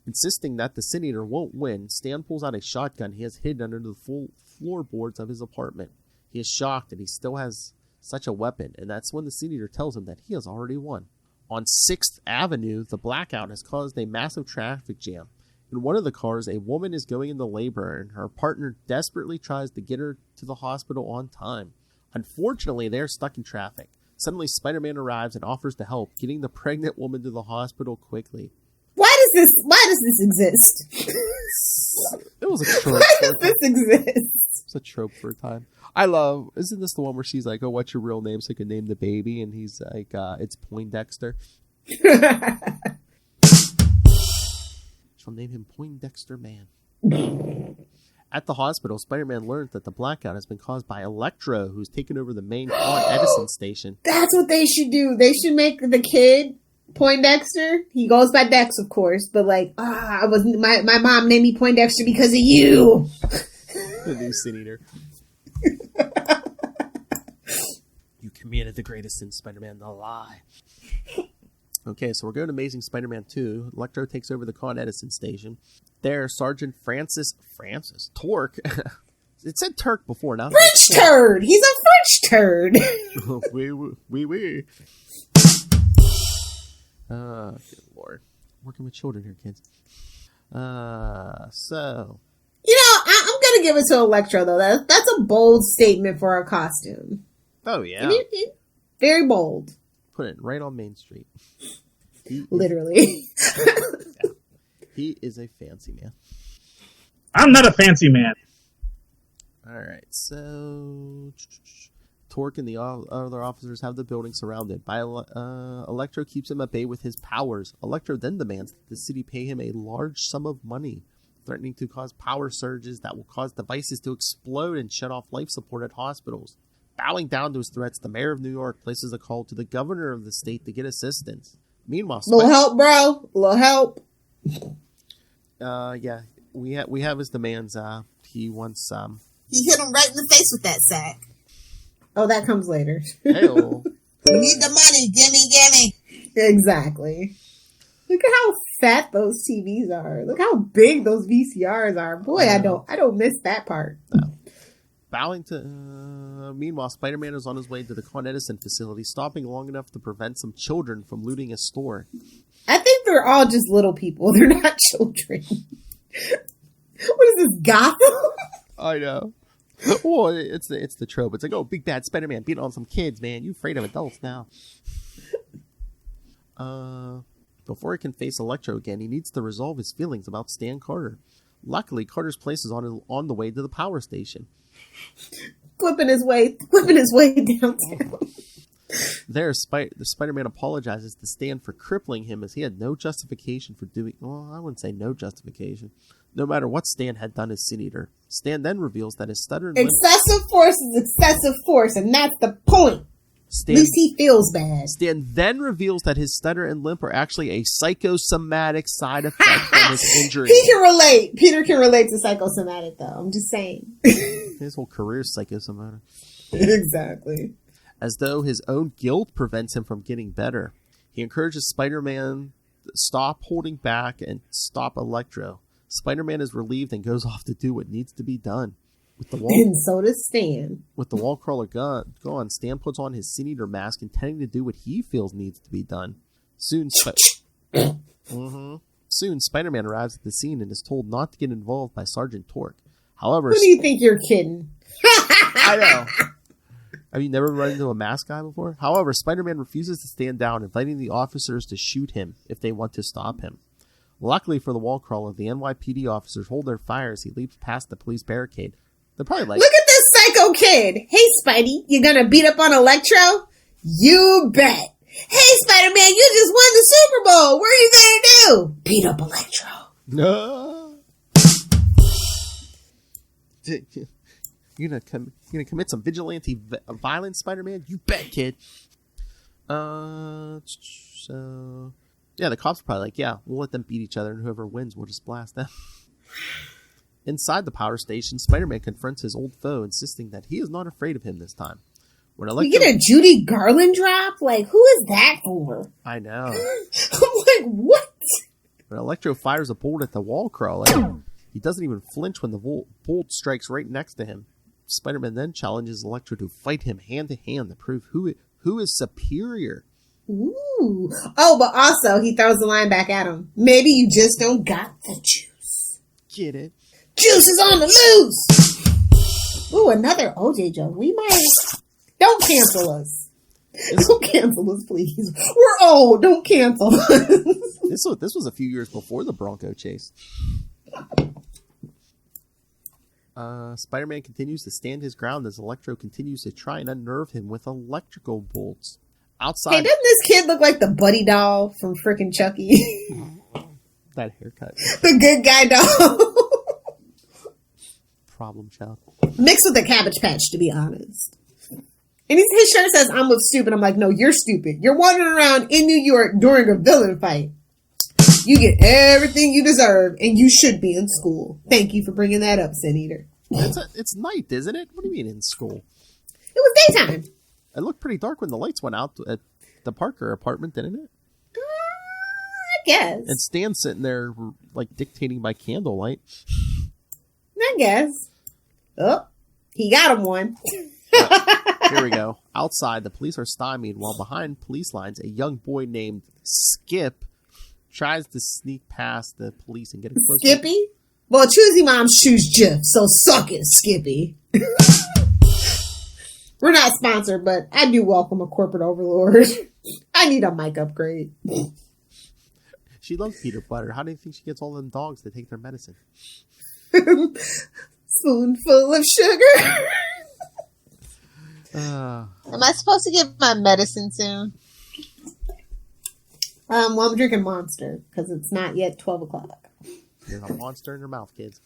Insisting that the Sin Eater won't win, Stan pulls out a shotgun he has hidden under the full floorboards of his apartment. He is shocked that he still has such a weapon, and that's when the Sin Eater tells him that he has already won. On 6th Avenue, the blackout has caused a massive traffic jam. In one of the cars, a woman is going into labor, and her partner desperately tries to get her to the hospital on time. Unfortunately, they are stuck in traffic. Suddenly, Spider-Man arrives and offers to help, getting the pregnant woman to the hospital quickly. Why does this exist? It was a trope. Why does this exist? It's a trope for a time. I love, isn't this the one where she's like, oh, what's your real name so I can name the baby? And he's like, it's Poindexter. She'll name him Poindexter Man. At the hospital, Spider-Man learns that the blackout has been caused by Electro, who's taken over the main Con Edison station. That's what they should do. They should make the kid Poindexter. He goes by Dex, of course, but like, my mom named me Poindexter because of you. The new Sin Eater. You committed the greatest sin, Spider-Man, the lie. Okay, so we're going to Amazing Spider-Man 2. Electro takes over the Con Edison station. There, Sergeant Francis Torque. It said Turk before now. French turd! He's a French turd! Oui. Good Lord. Working with children here, kids. So... You know, I'm going to give it to Electro, though. That's a bold statement for a costume. Oh, yeah. Very bold. Put it right on Main Street. Literally. Yeah. He is a fancy man. I'm not a fancy man. All right, so Torque and the other officers have the building surrounded. Electro keeps him at bay with his powers. Electro then demands that the city pay him a large sum of money, threatening to cause power surges that will cause devices to explode and shut off life support at hospitals. Bowing down to his threats, the mayor of New York places a call to the governor of the state to get assistance. Meanwhile, little help, bro. Little help. Yeah, we have his demands. He wants He hit him right in the face with that sack. Oh, that comes later. Hell. We need the money. Gimme. Exactly. Look at how fat those TVs are. Look how big those VCRs are. Boy, I don't miss that part. No. Bowing to. Meanwhile, Spider-Man is on his way to the Con Edison facility, stopping long enough to prevent some children from looting a store. I think they're all just little people. They're not children. What is this, Gotham? I know. Well, it's the trope. It's like, oh, big bad Spider-Man beating on some kids, man. You afraid of adults now. Before he can face Electro again, he needs to resolve his feelings about Stan Carter. Luckily, Carter's place is on the way to the power station. Whipping his way downtown. There, the Spider-Man apologizes to Stan for crippling him, as he had no justification for doing... Well, I wouldn't say no justification. No matter what Stan had done as Sin Eater. Stan then reveals that his stutter and excessive force is excessive force, and that's the point. At least he feels bad. Stan then reveals that his stutter and limp are actually a psychosomatic side effect from his injury. He can relate. Peter can relate to psychosomatic, though. I'm just saying. His whole career is psychosomatic. Exactly. As though his own guilt prevents him from getting better. He encourages Spider-Man to stop holding back and stop Electro. Spider-Man is relieved and goes off to do what needs to be done. And so does Stan. With the wall crawler gone, Stan puts on his Sin Eater mask, intending to do what he feels needs to be done. Soon, Spider-Man arrives at the scene and is told not to get involved by Sergeant Torque. However, who do you think you're kidding? I know. Have you never run into a mask guy before? However, Spider-Man refuses to stand down, inviting the officers to shoot him if they want to stop him. Luckily for the wall crawler, the NYPD officers hold their fire as he leaps past the police barricade. They're probably like, look at this psycho kid. Hey, Spidey, you gonna beat up on Electro? You bet. Hey, Spider-Man, you just won the Super Bowl. What are you gonna do? Beat up Electro. No. You gonna commit some vigilante violence, Spider-Man? You bet, kid. So yeah, the cops are probably like, yeah, we'll let them beat each other, and whoever wins, we'll just blast them. Inside the power station, Spider-Man confronts his old foe, insisting that he is not afraid of him this time. When you get a Judy Garland drop? Like, who is that for? I know. I'm like, what? When Electro fires a bolt at the wall crawler, he doesn't even flinch when the bolt strikes right next to him. Spider-Man then challenges Electro to fight him hand-to-hand to prove who is superior. Ooh. Oh, but also, he throws the line back at him. Maybe you just don't got the juice. Get it? Juice is on the loose! Ooh, another OJ joke. We might... Don't cancel us. Don't cancel us, please. We're old. Don't cancel us. This was a few years before the Bronco chase. Spider-Man continues to stand his ground as Electro continues to try and unnerve him with electrical bolts. Outside, hey, doesn't this kid look like the Buddy doll from frickin' Chucky? That haircut. The good guy doll. Problem child. Mixed with the Cabbage Patch, to be honest. And his shirt says, I'm with stupid. I'm like, no, you're stupid. You're wandering around in New York during a villain fight. You get everything you deserve, and you should be in school. Thank you for bringing that up, Sin Eater. It's night, isn't it? What do you mean in school? It was daytime. It looked pretty dark when the lights went out at the Parker apartment, didn't it? I guess. And Stan's sitting there, like, dictating by candlelight. I guess. Oh, he got him one. Here we go. Outside, the police are stymied, while behind police lines, a young boy named Skip tries to sneak past the police and get a close Skippy? Look. Well, choosy moms choose Jif, so suck it, Skippy. We're not sponsored, but I do welcome a corporate overlord. I need a mic upgrade. She loves peanut butter. How do you think she gets all them dogs to take their medicine? Spoonful of sugar. Am I supposed to get my medicine soon? Well, I'm drinking Monster because it's not yet 12 o'clock. There's a monster in your mouth, kids.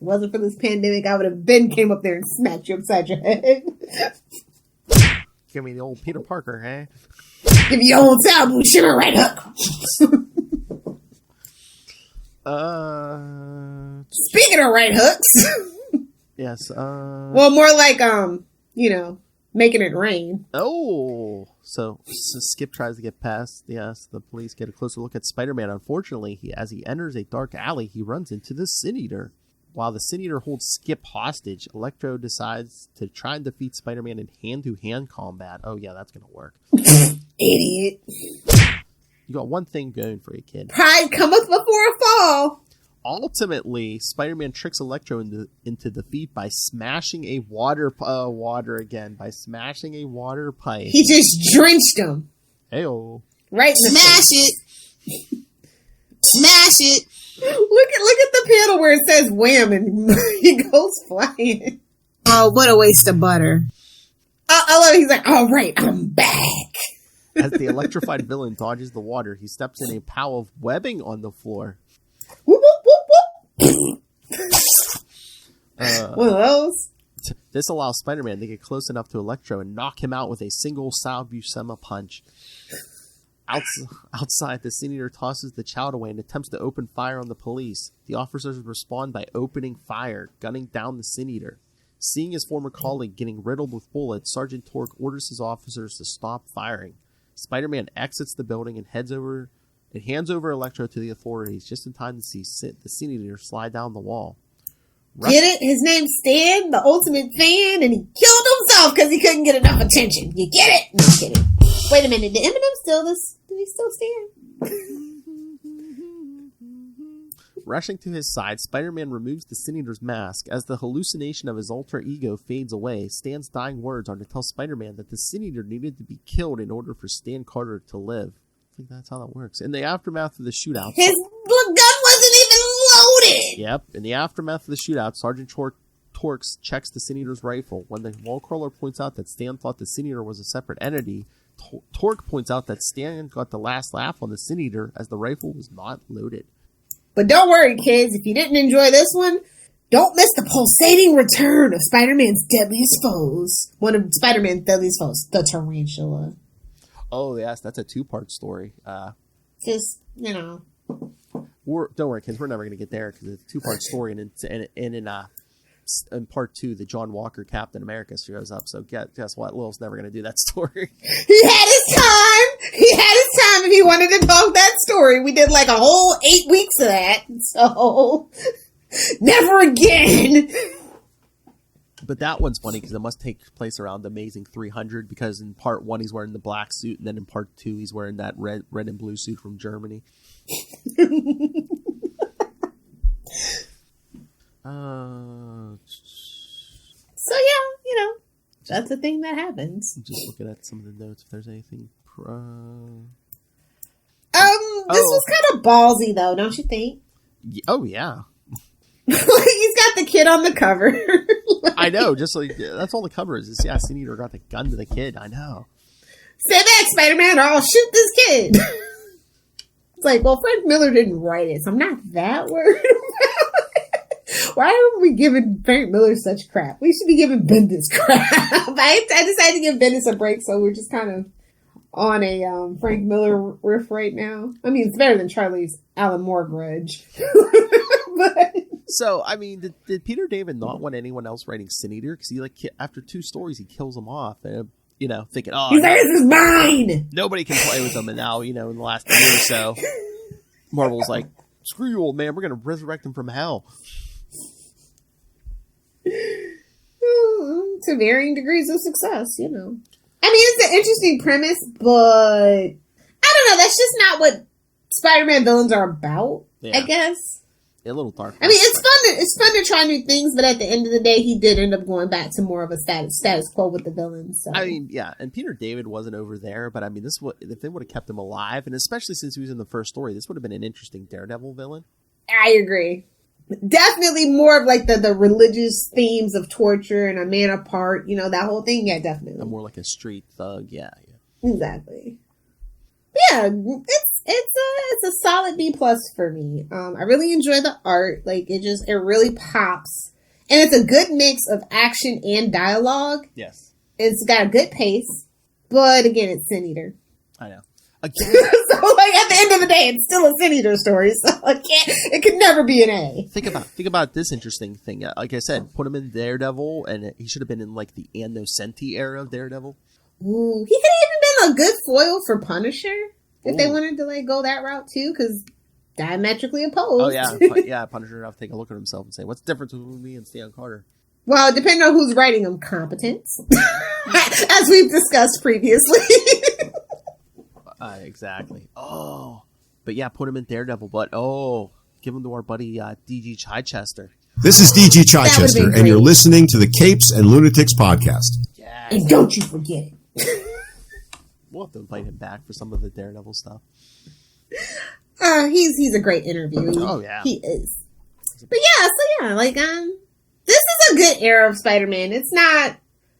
If it wasn't for this pandemic, I would have came up there and smacked you upside your head. Give me the old Peter Parker, hey? Give you old Salbu shimmer right hook. Speaking of right hooks. Yes. Well, more like, making it rain. Oh. So Skip tries to get past. Yes, the police get a closer look at Spider-Man. Unfortunately, as he enters a dark alley, he runs into the Sin Eater. While the Sin Eater holds Skip hostage, Electro decides to try and defeat Spider-Man in hand-to-hand combat. Oh, yeah, that's going to work. Idiot. You got one thing going for you, kid. Pride cometh before a fall. Ultimately, Spider-Man tricks Electro into defeat by smashing a water pipe. He just drenched him. Heyo. Right in the Smash face. it. Smash it. Look at the panel where it says wham and he goes flying. Oh, what a waste of butter. I love it. He's like, all right, I'm back. As the electrified villain dodges the water, he steps in a pile of webbing on the floor. Whoop, whoop, whoop, whoop. One of those. This allows Spider-Man to get close enough to Electro and knock him out with a single Sal Buscema punch. Outside, the Sin Eater tosses the child away and attempts to open fire on the police. The officers respond by opening fire, gunning down the Sin Eater. Seeing his former colleague getting riddled with bullets, Sergeant Torque orders his officers to stop firing. Spider-Man exits the building and hands over Electro to the authorities just in time to see the Sin Eater slide down the wall. Get it? His name's Stan, the ultimate fan, and he killed himself because he couldn't get enough attention. You get it? No, I'm kidding. Wait a minute. Did Eminem still stand? Rushing to his side, Spider-Man removes the Sin Eater's mask. As the hallucination of his alter ego fades away, Stan's dying words are to tell Spider-Man that the Sin Eater needed to be killed in order for Stan Carter to live. I think that's how that works. In the aftermath of the shootout... His gun wasn't even loaded! Yep. In the aftermath of the shootout, Sergeant Torx checks the Sin Eater's rifle. When the wallcrawler points out that Stan thought the Sin Eater was a separate entity, Torque points out that Stan got the last laugh on the Sin Eater as the rifle was not loaded. But don't worry, kids. If you didn't enjoy this one, don't miss the pulsating return of Spider-Man's deadliest foes. One of Spider-Man's deadliest foes, the tarantula. Oh, yes. That's a two-part story. Just, don't worry, kids. We're never going to get there because it's a two-part story. And in part 2, the John Walker Captain America shows up. So guess what? Lil's never going to do that story. He had his time. If he wanted to talk that story. We did like a whole 8 weeks of that. So, never again. But that one's funny because it must take place around Amazing 300 because in part 1 he's wearing the black suit and then in part 2 he's wearing that red and blue suit from Germany. So yeah, that's the thing that happens. Just looking at some of the notes if there's anything. This was kind of ballsy though, don't you think? Oh yeah. He's got the kid on the cover. I know, just like that's all the cover is. Sin Eater got the gun to the kid. I know. Stay back, Spider-Man, or I'll shoot this kid. It's like, well, Frank Miller didn't write it, so I'm not that worried about it. Why are we giving Frank Miller such crap? We should be giving Bendis crap. I decided to give Bendis a break, so we're just kind of on a Frank Miller riff right now. I mean, it's better than Charlie's Alan Moore grudge. But... So, I mean, did Peter David not want anyone else writing Sin Eater? Because he, after 2 stories, he kills them off. And, thinking, he's like, this is mine! Nobody can play with them. And now, in the last year or so, Marvel's like, screw you, old man. We're going to resurrect him from hell. To varying degrees of success, I mean, it's an interesting premise, but I don't know. That's just not what Spider-Man villains are about, yeah. I guess. A little dark. I mean, it's fun to try new things, but at the end of the day, he did end up going back to more of a status quo with the villains. So. I mean, yeah, and Peter David wasn't over there, but I mean, if they would have kept him alive, and especially since he was in the first story, this would have been an interesting Daredevil villain. I agree. Definitely more of like the religious themes of torture and a man apart, that whole thing. Yeah, definitely. More like a street thug. Yeah. Exactly. Yeah, it's it's a solid B plus for me. I really enjoy the art. Like it really pops, and it's a good mix of action and dialogue. Yes, it's got a good pace, but again, it's Sin Eater. I know. Again, so like at the end of the day, it's still a Sin Eater story. So it could never be an A. Think about this interesting thing. Like I said, put him in Daredevil, and he should have been in like the Anno Senti era of Daredevil. Ooh, he could have even been a good foil for Punisher if they wanted to like go that route too, because diametrically opposed. Oh yeah, Punisher would have to take a look at himself and say, "What's the difference between me and Stan Carter?" Well, depending on who's writing him, competence, as we've discussed previously. Exactly. Oh, but yeah, put him in Daredevil. But give him to our buddy DG Chichester. This is DG Chichester, and you're listening to the Capes and Lunatics podcast. Yes. And don't you forget it. We'll have to invite him back for some of the Daredevil stuff. He's a great interview. Oh yeah, he is. But yeah, like this is a good era of Spider-Man. It's not.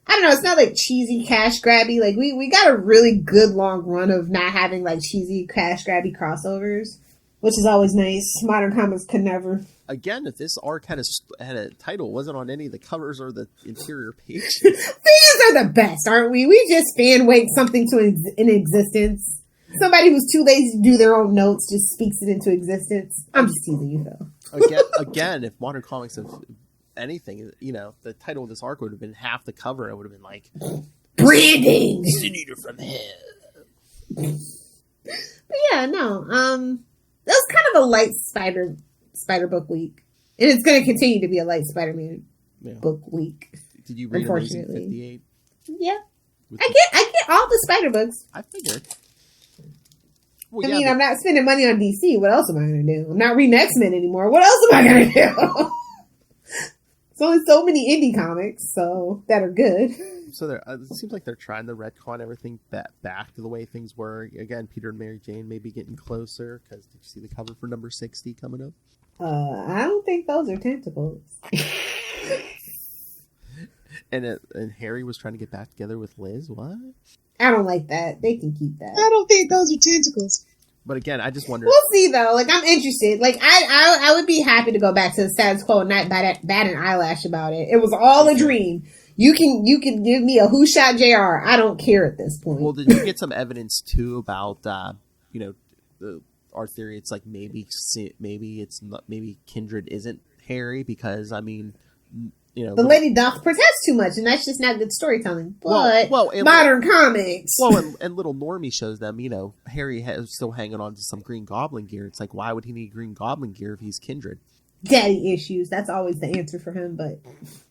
I don't know, it's not like cheesy cash grabby. Like we got a really good long run of not having like cheesy cash grabby crossovers, which is always nice. Modern Comics could never. Again, if this arc had a title, it wasn't on any of the covers or the interior page. Fans are the best, aren't we? We just fan wake something to in existence. Somebody who's too lazy to do their own notes just speaks it into existence. I'm just teasing you though. Again, if Modern Comics have anything, the title of this arc would have been half the cover. It would have been like branding. Sin Eater from hell. But yeah, no. That was kind of a light Spider book week, and it's going to continue to be a light Spider-Man book week. Did you read Amazing 58? Yeah, I get all the Spider books. I figured. Well, I'm not spending money on DC. What else am I going to do? I'm not reading X-Men anymore. What else am I going to do? There's only so many indie comics, that are good. So it seems like they're trying to retcon everything back to the way things were. Again, Peter and Mary Jane may be getting closer, because did you see the cover for number 60 coming up? I don't think those are tentacles. and Harry was trying to get back together with Liz. What? I don't like that. They can keep that. I don't think those are tentacles. But again, I just wonder. We'll see though. Like I'm interested. Like I would be happy to go back to the status quo and not bat an eyelash about it. It was all a dream. You can give me a who shot JR. I don't care at this point. Well, did you get some evidence too about our theory? It's like maybe it's not, maybe Kindred isn't Harry, because the lady doth protest too much, and that's just not good storytelling. But and modern comics. Well, and little Normie shows them, Harry is still hanging on to some Green Goblin gear. It's like, why would he need Green Goblin gear if he's Kindred? Daddy issues. That's always the answer for him. But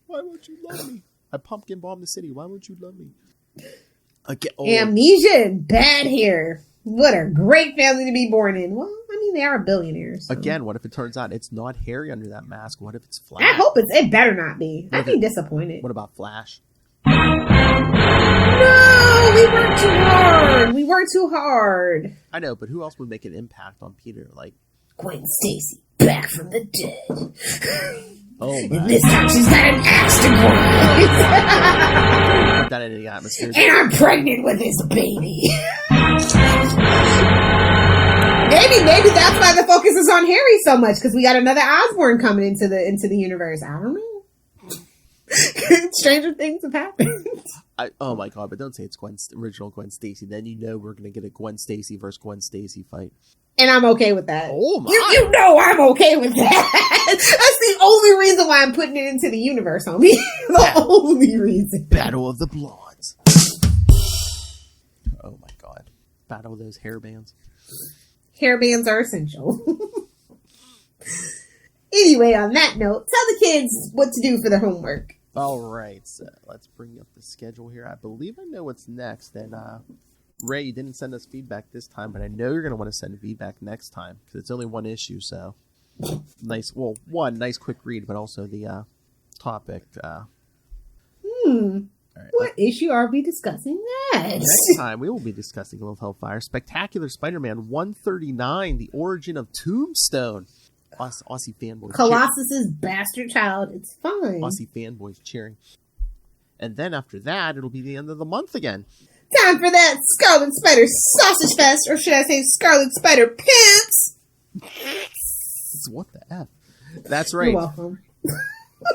why won't you love me? I pumpkin bombed the city. Why won't you love me? Amnesia and bad hair. What a great family to be born in. Well, they are billionaires. So. Again, what if it turns out it's not Harry under that mask? What if it's Flash? I hope it better not be. I'd be disappointed. What about Flash? No, we worked too hard. I know, but who else would make an impact on Peter? Like Gwen Stacy, back from the dead. Oh, and this time she's got an axe to grind. Put that in the atmosphere. And I'm pregnant with this baby. Maybe that's why the focus is on Harry so much, because we got another Osborn coming into the universe. I don't know. Stranger things have happened. Oh my god! But don't say it's original Gwen Stacy. Then we're gonna get a Gwen Stacy versus Gwen Stacy fight. And I'm okay with that. Oh my! You know I'm okay with that. That's the only reason why I'm putting it into the universe, homie. Only reason. Battle of the Blondes. Oh my god! Battle of those hairbands. Hairbands are essential. Anyway, on that note, tell the kids what to do for their homework. All right, so let's bring up the schedule here. I believe I know what's next. And Ray, you didn't send us feedback this time, but I know you're going to want to send feedback next time, because it's only one issue. So nice. Well, one nice quick read, but also the topic. All right, what issue are we discussing next? Next time, we will be discussing Little Hellfire, Spectacular Spider-Man 139, The Origin of Tombstone. Aussie fanboys. Colossus's bastard child. It's fine. Aussie fanboys cheering. And then after that, it'll be the end of the month again. Time for that Scarlet Spider Sausage Fest, or should I say Scarlet Spider Pants? What the F? That's right. You're welcome.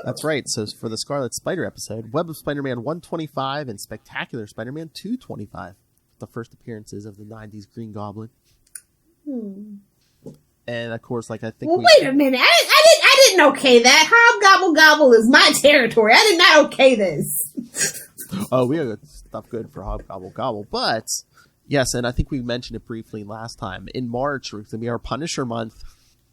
That's right. So for the Scarlet Spider episode, Web of Spider-Man 125 and Spectacular Spider-Man 225. The first appearances of the 90s Green Goblin. And of course, like I think wait a minute. I didn't okay that. Hobgobble Gobble is my territory. I did not okay this. Oh, we have stuff good for Hobgobble Gobble. But, yes, and I think we mentioned it briefly last time. In March, it's going to be our Punisher month.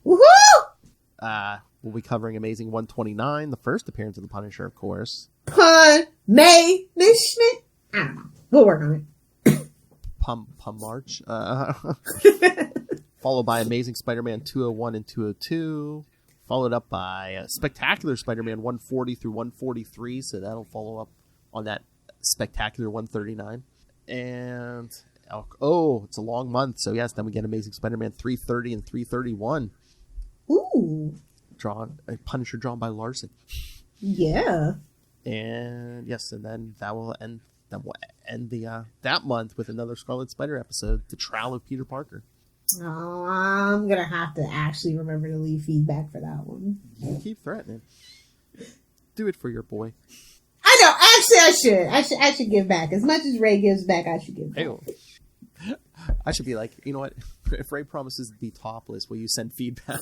Woohoo! We'll be covering Amazing 129, the first appearance of the Punisher, of course. Punishment? I don't know. We'll work on it. March. Followed by Amazing Spider-Man 201 and 202. Followed up by Spectacular Spider-Man 140 through 143. So that'll follow up on that Spectacular 139. And, it's a long month. So, yes, then we get Amazing Spider-Man 330 and 331. Ooh. Punisher drawn by Larson. Yeah. And, yes, and then that will end the that month with another Scarlet Spider episode, The Trial of Peter Parker. Oh, I'm going to have to actually remember to leave feedback for that one. You keep threatening. Do it for your boy. I know. Actually, I should give back. As much as Ray gives back, I should give back. Hey, I should be like, you know what? If Ray promises to be topless, will you send feedback?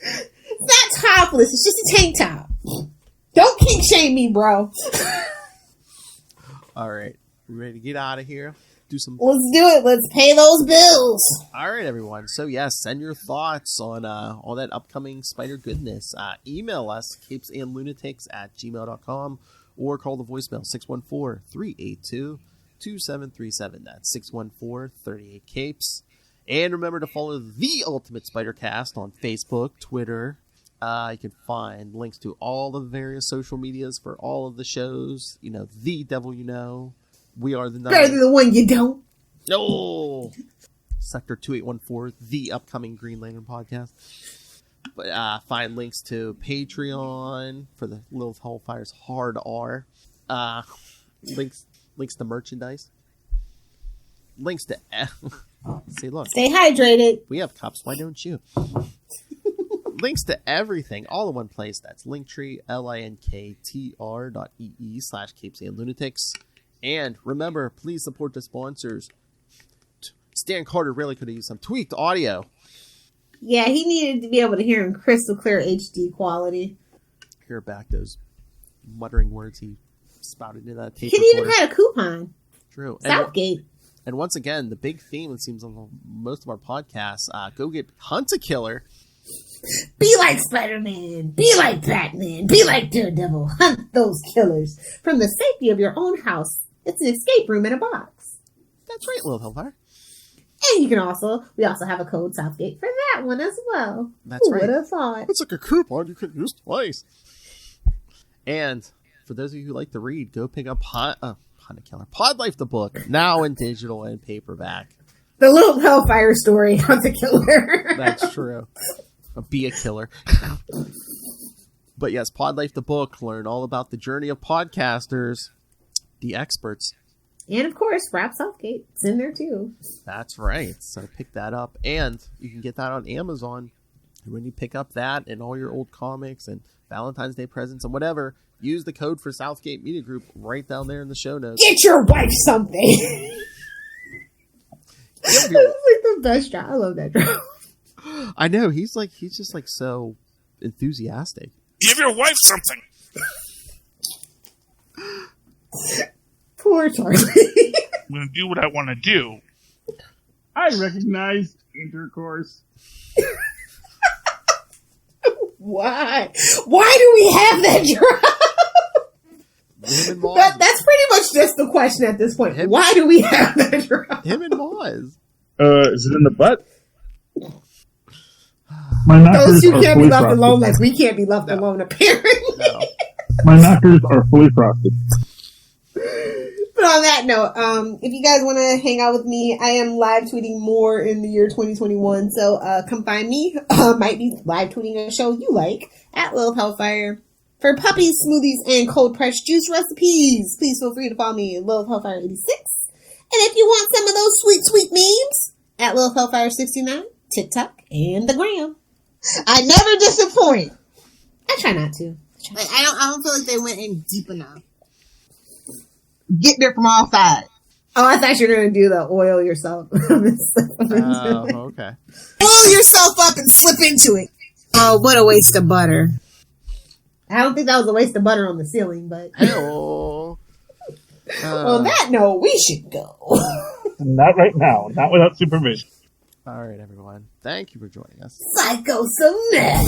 It's not topless. It's just a tank top. Don't kink shame me, bro. All right. We ready to get out of here? Let's do it. Let's pay those bills. All right, everyone. So, yes, send your thoughts on all that upcoming spider goodness. Email us, capesandlunatics@gmail.com, or call the voicemail, 614-382-2737. That's 614-38-CAPES. And remember to follow The Ultimate Spider-Cast on Facebook, Twitter. You can find links to all the various social medias for all of the shows. You know, The Devil You Know. We are the Better than the one you don't. No. Sector 2814, the upcoming Green Lantern podcast. But find links to Patreon for the Lilith Hellfire's Hard R. Links to merchandise. Links to see, look. Stay hydrated. We have cups. Why don't you? Links to everything, all in one place. That's Linktree, linktr.ee/capesandlunatics. And remember, please support the sponsors. Stan Carter really could have used some tweaked audio. Yeah, he needed to be able to hear in crystal clear HD quality. Hear back those muttering words he spouted into that tape He recorder. even had a coupon. True. Southgate. And once again, the big theme, it seems, of most of our podcasts, go get Hunt a Killer. Be like Spider-Man. Be like Batman. Be like Daredevil. Hunt those killers from the safety of your own house. It's an escape room in a box. That's right, Lil Hellfire. And we also have a code Southgate for that one as well. That's Who right. would have thought? It's like a coupon you could use twice. And for those of you who like to read, go pick up Hunt a Killer. Pod Life the book, now in digital and paperback. The little Hellfire story, Hunt a Killer. That's true. Be a killer. But yes, Pod Life the book. Learn all about the journey of podcasters, the experts. And of course, Rap Southgate. It's in there too. That's right. So pick that up. And you can get that on Amazon. And when you pick up that and all your old comics and Valentine's Day presents and whatever, use the code for Southgate Media Group right down there in the show notes. Get your wife something. That's like the best job. I love that job. I know. He's just like so enthusiastic. Give your wife something. Poor Charlie. I'm going to do what I want to do. I recognize intercourse. Why? Why do we have that drop? Him and Moz. That's pretty much just the question at this point. Why do we have that drop? Him and Moz. Is it in the butt? My knockers Those two are can't be fully left frosted. alone like we can't be left alone, apparently. No. My knockers are fully frosted. But on that note, if you guys want to hang out with me, I am live tweeting more in the year 2021. So come find me. Might be live tweeting a show you like at Lilith Hellfire. For puppies, smoothies, and cold pressed juice recipes, please feel free to follow me at Lilith Hellfire 86. And if you want some of those sweet, sweet memes, at Lilith Hellfire 69, TikTok, and the gram. I never disappoint. I try not to. Like, I don't feel like they went in deep enough. Get there from all sides. Oh, I thought you were going to do the oil yourself. Oh, okay. Oil yourself up and slip into it. Oh, what a waste of butter. I don't think that was a waste of butter on the ceiling, but... Hello. On that note, we should go. Not right now. Not without supervision. All right, everyone. Thank you for joining us. Psychosomatic.